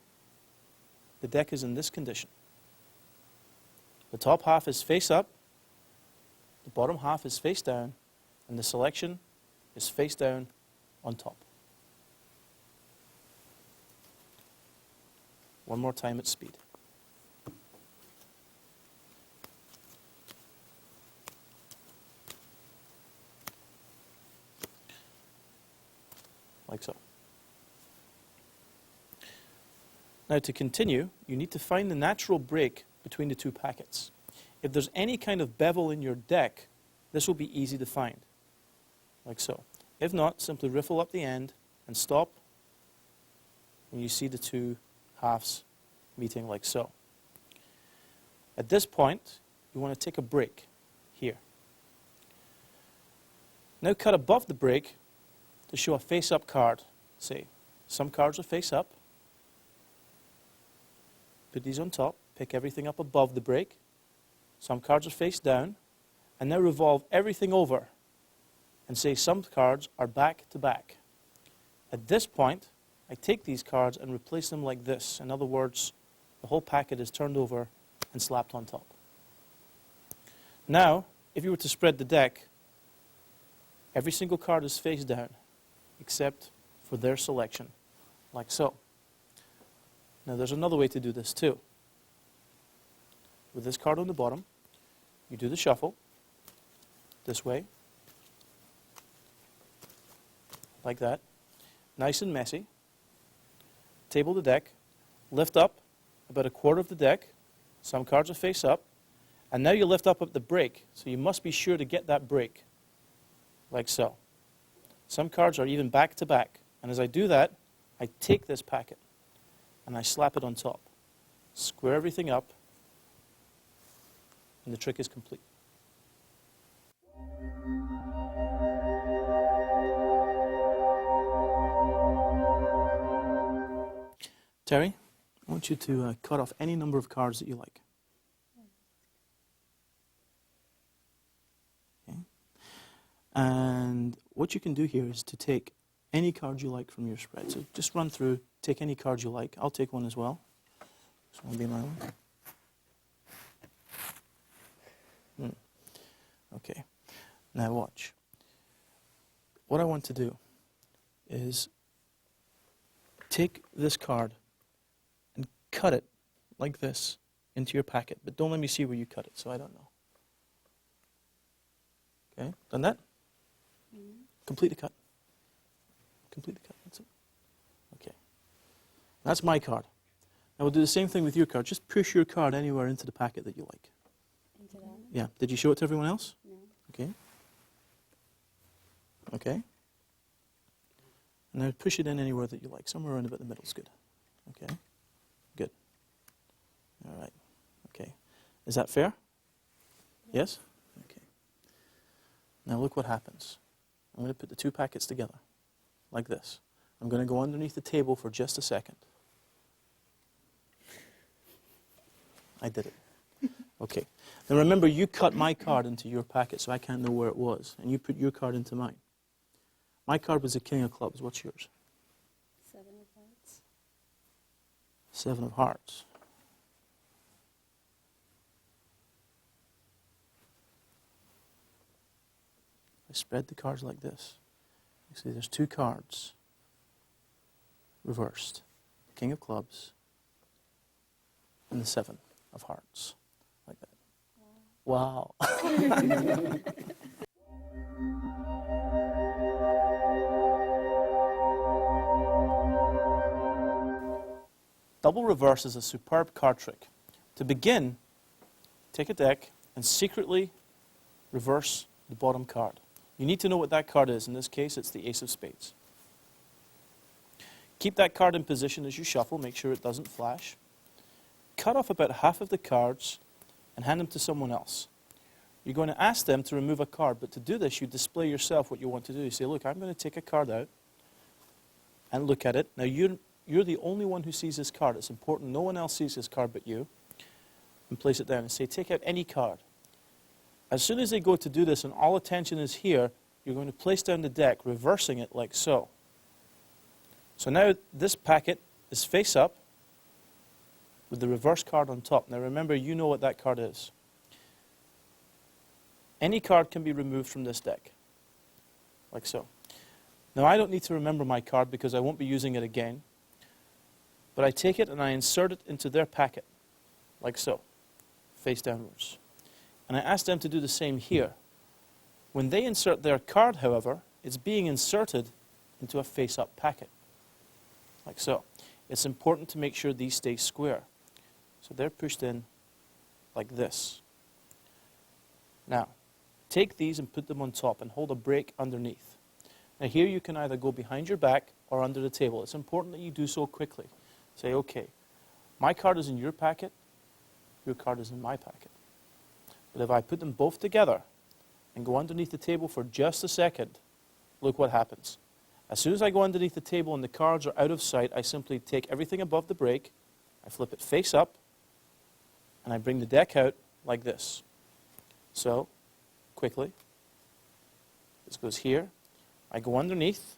the deck is in this condition. The top half is face up, the bottom half is face down, and the selection is face down on top. One more time at speed. Like so. Now to continue, you need to find the natural break between the two packets. If there's any kind of bevel in your deck, this will be easy to find, like so. If not, simply riffle up the end and stop when you see the two halves meeting like so. At this point, you want to take a break here. Now cut above the break to show a face-up card. Say, some cards are face up. Put these on top. Pick everything up above the break. Some cards are face down. And now revolve everything over and say some cards are back to back. At this point, I take these cards and replace them like this. In other words, the whole packet is turned over and slapped on top. Now, if you were to spread the deck, every single card is face down, except for their selection, like so. Now there's another way to do this too. With this card on the bottom, you do the shuffle, this way, like that, nice and messy. Table the deck, lift up about a quarter of the deck, some cards are face up, and now you lift up at the break, so you must be sure to get that break, like so. Some cards are even back to back, and as I do that, I take this packet and I slap it on top. Square everything up, and the trick is complete. Terry, I want you to cut off any number of cards that you like. Okay. And what you can do here is to take any card you like from your spread. So just run through, take any card you like. I'll take one as well. This one will be my one. Okay. Now watch. What I want to do is take this card and cut it like this into your packet. But don't let me see where you cut it, so I don't know. Okay, done that? Complete the cut. Complete the cut, that's it. Okay. That's my card. Now we'll do the same thing with your card. Just push your card anywhere into the packet that you like. Into that? Yeah. Did you show it to everyone else? No. Okay. Okay. And then push it in anywhere that you like. Somewhere around about the middle is good. Okay. Good. All right. Okay. Is that fair? Yes? Okay. Now look what happens. I'm going to put the two packets together like this. I'm going to go underneath the table for just a second. I did it. Okay. Now remember, you cut my card into your packet, so I can't know where it was. And you put your card into mine. My card was the King of Clubs. What's yours? 7 of hearts. 7 of Hearts. I spread the cards like this. You see there's 2 cards reversed. The King of Clubs and the 7 of Hearts. Like that. Wow. Double reverse is a superb card trick. To begin, take a deck and secretly reverse the bottom card. You need to know what that card is. In this case, it's the Ace of Spades. Keep that card in position as you shuffle. Make sure it doesn't flash. Cut off about half of the cards and hand them to someone else. You're going to ask them to remove a card, but to do this, you display yourself what you want to do. You say, look, I'm going to take a card out and look at it. Now, you're the only one who sees this card. It's important. No one else sees this card but you. And place it down and say, take out any card. As soon as they go to do this and all attention is here, you're going to place down the deck, reversing it like so. So now this packet is face up with the reverse card on top. Now remember, you know what that card is. Any card can be removed from this deck, like so. Now I don't need to remember my card because I won't be using it again. But I take it and I insert it into their packet, like so, face downwards. And I ask them to do the same here. When they insert their card, however, it's being inserted into a face-up packet, like so. It's important to make sure these stay square. So they're pushed in like this. Now, take these and put them on top and hold a break underneath. Now here you can either go behind your back or under the table. It's important that you do so quickly. Say, okay, my card is in your packet, your card is in my packet. But if I put them both together and go underneath the table for just a second, look what happens. As soon as I go underneath the table and the cards are out of sight, I simply take everything above the break, I flip it face up, and I bring the deck out like this. So, quickly, this goes here, I go underneath,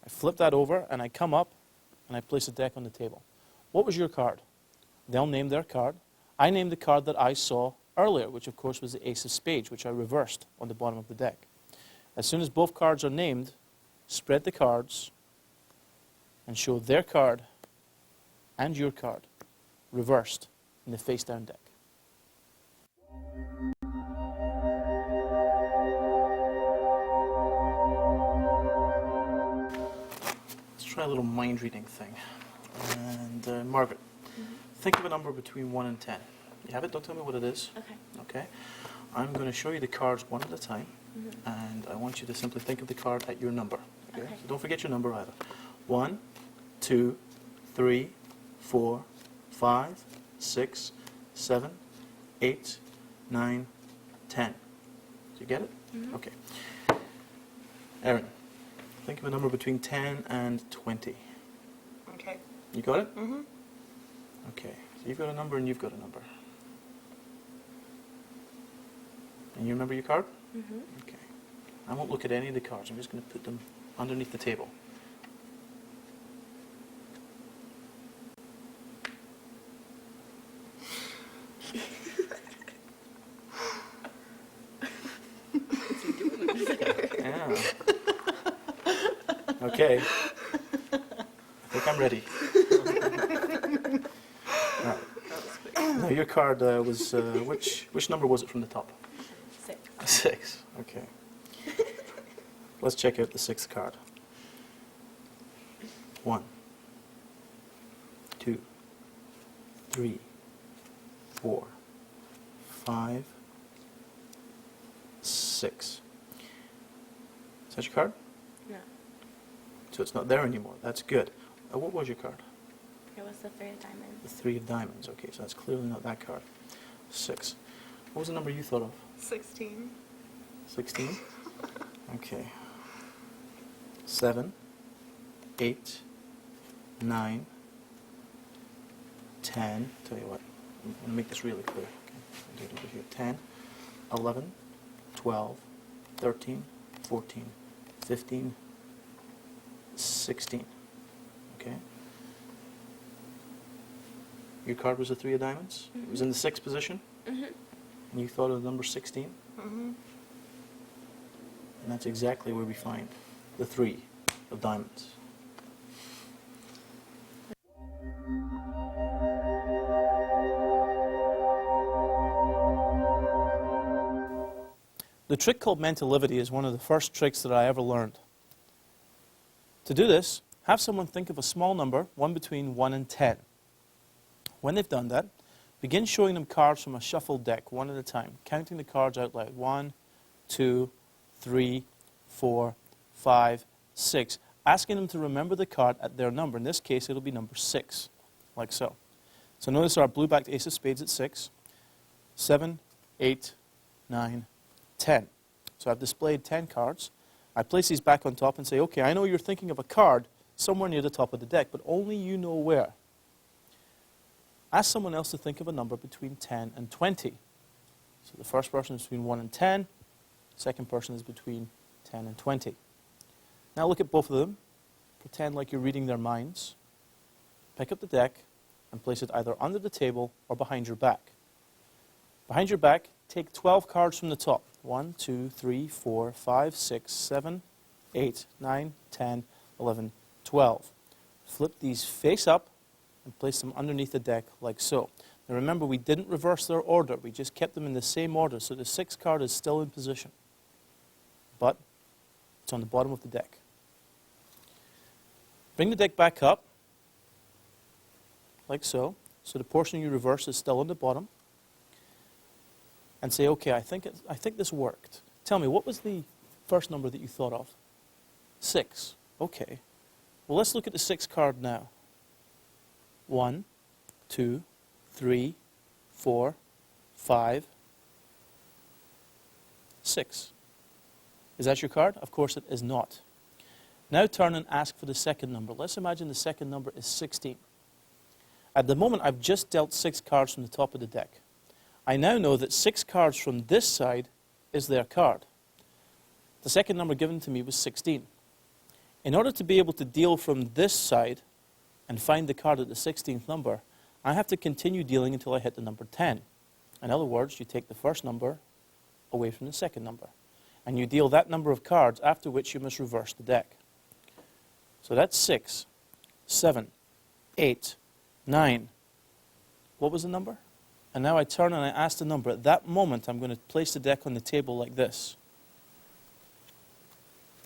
I flip that over, and I come up, and I place the deck on the table. What was your card? They'll name their card. I named the card that I saw earlier, which of course was the Ace of Spades, which I reversed on the bottom of the deck. As soon as both cards are named, spread the cards and show their card and your card reversed in the face-down deck. Let's try a little mind-reading thing. And Margaret, think of a number between 1 and 10. You have it? Don't tell me what it is. Okay. Okay. I'm going to show you the cards one at a time, and I want you to simply think of the card at your number. Okay? Okay. So don't forget your number either. 1, 2, 3, 4, 5, 6, 7, 8, 9, 10. Did you get it? Okay. Erin, think of a number between 10 and 20. Okay. You got it? Okay, so you've got a number and you've got a number. And you remember your card? Mm-hmm. Okay. I won't look at any of the cards. I'm just going to put them underneath the table. Yeah. Okay. I think I'm ready. Right. Now your card was which number was it from the top? 6. 6. Okay. Let's check out the 6th card. 1, 2, 3, 4, 5, 6. Is that your card? No. So it's not there anymore. That's good. What was your card? It was the 3 of The diamonds. 3 of diamonds. Okay, so that's clearly not that card. 6. What was the number you thought of? 16. 16? Okay. 7, 8, 9, 10. Tell you what, I'm going to make this really clear. Okay. I'll do it over here. 10, 11, 12, 13, 14, 15, 16. Okay? Your card was a 3 of diamonds? It was in the 6th position? Mm-hmm. And you thought of the number 16? Mm-hmm. And that's exactly where we find the 3 of diamonds. The trick called mentalivity is one of the first tricks that I ever learned. To do this, have someone think of a small number, one between 1 and 10. When they've done that, begin showing them cards from a shuffled deck, one at a time, counting the cards out loud. 1, 2, 3, 4, 5, 6. Asking them to remember the card at their number. In this case, it'll be number 6, like so. So notice our blue-backed ace of spades at 6, 7, 8, 9, 10. So I've displayed 10 cards. I place these back on top and say, okay, I know you're thinking of a card somewhere near the top of the deck, but only you know where. Ask someone else to think of a number between 10 and 20. So the first person is between 1 and 10. The second person is between 10 and 20. Now look at both of them. Pretend like you're reading their minds. Pick up the deck and place it either under the table or behind your back. Behind your back, take 12 cards from the top. 1, 2, 3, 4, 5, 6, 7, 8, 9, 10, 11, 12. Flip these face up and place them underneath the deck like so. Now remember, we didn't reverse their order. We just kept them in the same order, so the 6th card is still in position. But it's on the bottom of the deck. Bring the deck back up, like so. So the portion you reverse is still on the bottom. And say, okay, I think this worked. Tell me, what was the first number that you thought of? 6. Okay. Well, let's look at the 6th card now. 1, 2, 3, 4, 5, 6. Is that your card? Of course it is not. Now turn and ask for the second number. Let's imagine the second number is 16. At the moment, I've just dealt 6 cards from the top of the deck. I now know that 6 cards from this side is their card. The second number given to me was 16. In order to be able to deal from this side and find the card at the 16th number, I have to continue dealing until I hit the number 10. In other words, you take the first number away from the second number. And you deal that number of cards, after which you must reverse the deck. So that's 6, 7, 8, 9. What was the number? And now I turn and I ask the number. At that moment, I'm going to place the deck on the table like this.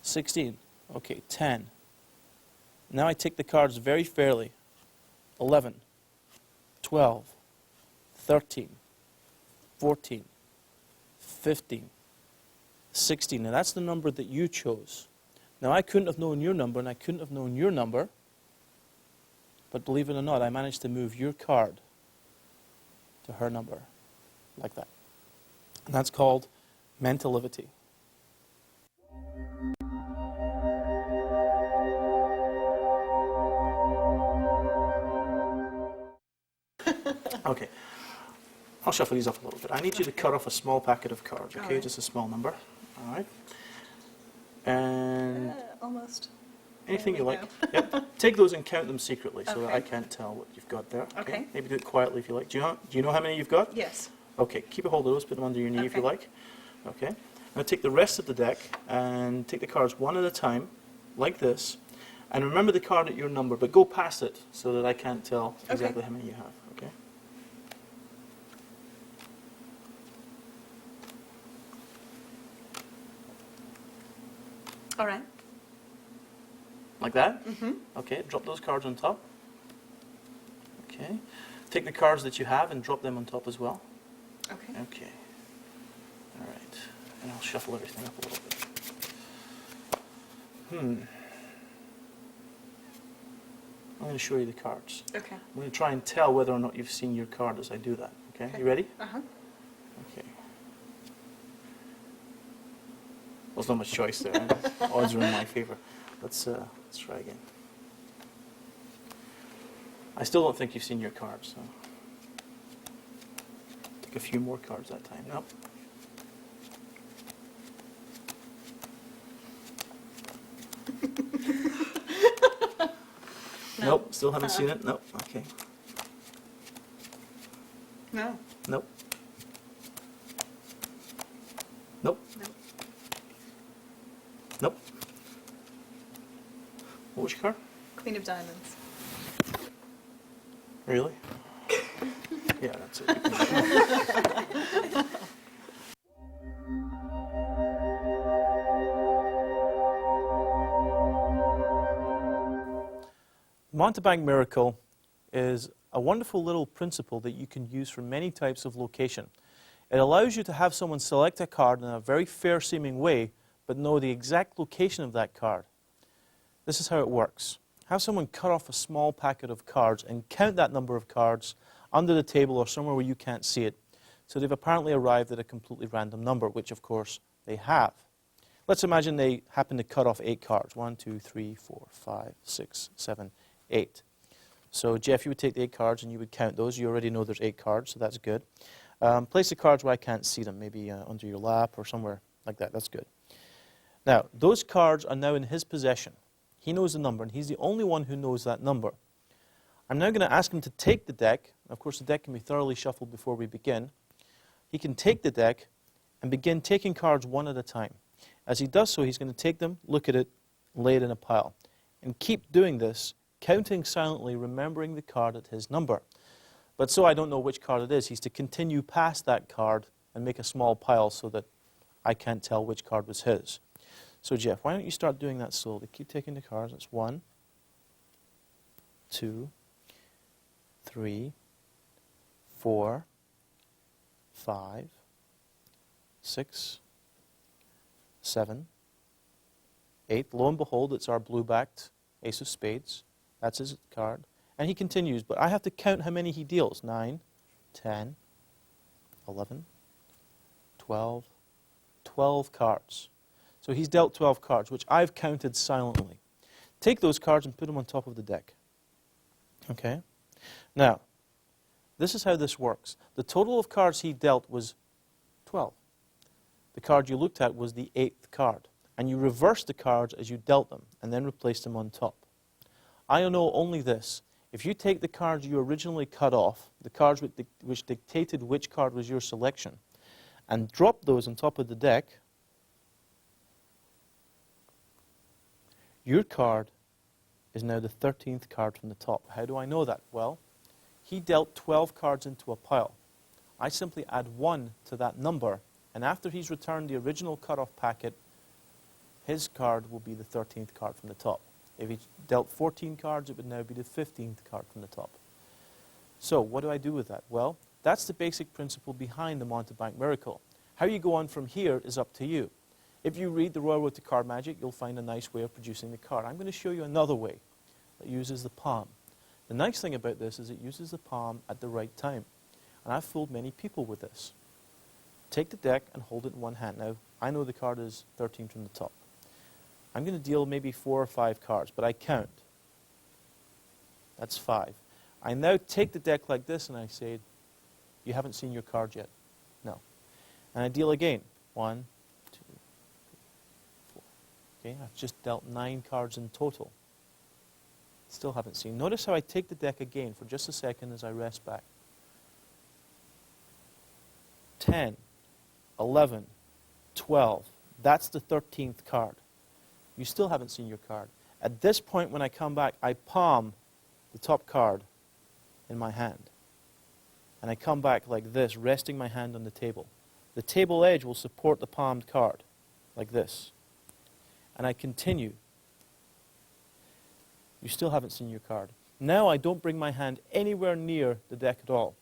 16. Okay, 10. Now I take the cards very fairly. 11, 12, 13, 14, 15, 16. Now that's the number that you chose. Now I couldn't have known your number and I couldn't have known your number. But believe it or not, I managed to move your card to her number, like that. And that's called mentalivity. Okay. I'll shuffle these up a little bit. I need you to cut off a small packet of cards, okay? Alright. Just a small number. All right. And Almost. anything There you we like. Yep. Take those and count them secretly so that Okay. I can't tell what you've got there. Okay. Maybe do it quietly if you like. Do you know how many you've got? Yes. Okay. Keep a hold of those. Put them under your knee if you Okay. like. Okay. Now take the rest of the deck and take the cards one at a time, like this. And remember the card at your number, but go past it so that I can't tell exactly how many you have. Okay. All right. Like that? Mm-hmm. Okay, drop those cards on top. Okay. Take the cards that you have and drop them on top as well. Okay. Okay. All right. And I'll shuffle everything up a little bit. I'm going to show you the cards. Okay. I'm going to try and tell whether or not you've seen your card as I do that. Okay? Okay. You ready? Uh-huh. Okay. Well, there's not much choice there. Huh? Odds are in my favor. Let's try again. I still don't think you've seen your cards. So take a few more cards that time. Nope. Nope. Still haven't seen it. Nope. Okay. No. Nope. Nope. No. Nope. What was your card? Queen of Diamonds. Really? Yeah, that's it. Montebank Miracle is a wonderful little principle that you can use for many types of location. It allows you to have someone select a card in a very fair-seeming way, but know the exact location of that card. This is how it works. Have someone cut off a small packet of cards and count that number of cards under the table or somewhere where you can't see it. So they've apparently arrived at a completely random number, which of course they have. Let's imagine they happen to cut off 8 cards. 1, 2, 3, 4, 5, 6, 7, 8. So Jeff, you would take the 8 cards and you would count those. You already know there's 8 cards, so that's good. Place the cards where I can't see them, maybe under your lap or somewhere like that. That's good. Now, those cards are now in his possession. He knows the number, and he's the only one who knows that number. I'm now going to ask him to take the deck. Of course, the deck can be thoroughly shuffled before we begin. He can take the deck and begin taking cards one at a time. As he does so, he's going to take them, look at it, lay it in a pile. And keep doing this, counting silently, remembering the card at his number. But so I don't know which card it is, he's to continue past that card and make a small pile so that I can't tell which card was his. So Jeff, why don't you start doing that slowly? Keep taking the cards. That's 1, 2, 3, 4, 5, 6, 7, 8. Lo and behold, it's our blue-backed ace of spades. That's his card. And he continues, but I have to count how many he deals. 9, 10, 11, 12, 12 cards. So he's dealt 12 cards, which I've counted silently. Take those cards and put them on top of the deck. Okay? Now, this is how this works. The total of cards he dealt was 12. The card you looked at was the 8th card. And you reversed the cards as you dealt them, and then replaced them on top. I know only this. If you take the cards you originally cut off, the cards which dictated which card was your selection, and drop those on top of the deck, your card is now the 13th card from the top. How do I know that? Well, he dealt 12 cards into a pile. I simply add 1 to that number, and after he's returned the original cut-off packet, his card will be the 13th card from the top. If he dealt 14 cards, it would now be the 15th card from the top. So what do I do with that? Well, that's the basic principle behind the Montebank Miracle. How you go on from here is up to you. If you read The Royal Road to Card Magic, you'll find a nice way of producing the card. I'm going to show you another way that uses the palm. The nice thing about this is it uses the palm at the right time. And I've fooled many people with this. Take the deck and hold it in one hand. Now, I know the card is 13 from the top. I'm going to deal maybe 4 or 5 cards, but I count. That's 5. I now take the deck like this and I say You haven't seen your card yet. No. And I deal again. 1, 2, 3, 4. Okay, I've just dealt 9 cards in total. Still haven't seen. Notice how I take the deck again for just a second as I rest back. 10, 11, 12. That's the 13th card. You still haven't seen your card. At this point, when I come back, I palm the top card in my hand. And I come back like this, resting my hand on the table. The table edge will support the palmed card, like this. And I continue. You still haven't seen your card. Now I don't bring my hand anywhere near the deck at all.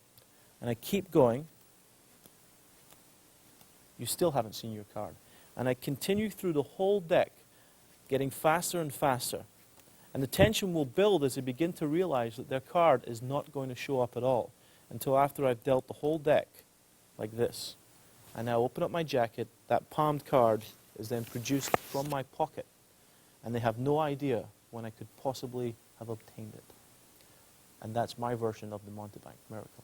And I keep going. You still haven't seen your card. And I continue through the whole deck, getting faster and faster. And the tension will build as they begin to realize that their card is not going to show up at all until after I've dealt the whole deck, like this. I now open up my jacket. That palmed card is then produced from my pocket. And they have no idea when I could possibly have obtained it. And that's my version of the Montebank miracle.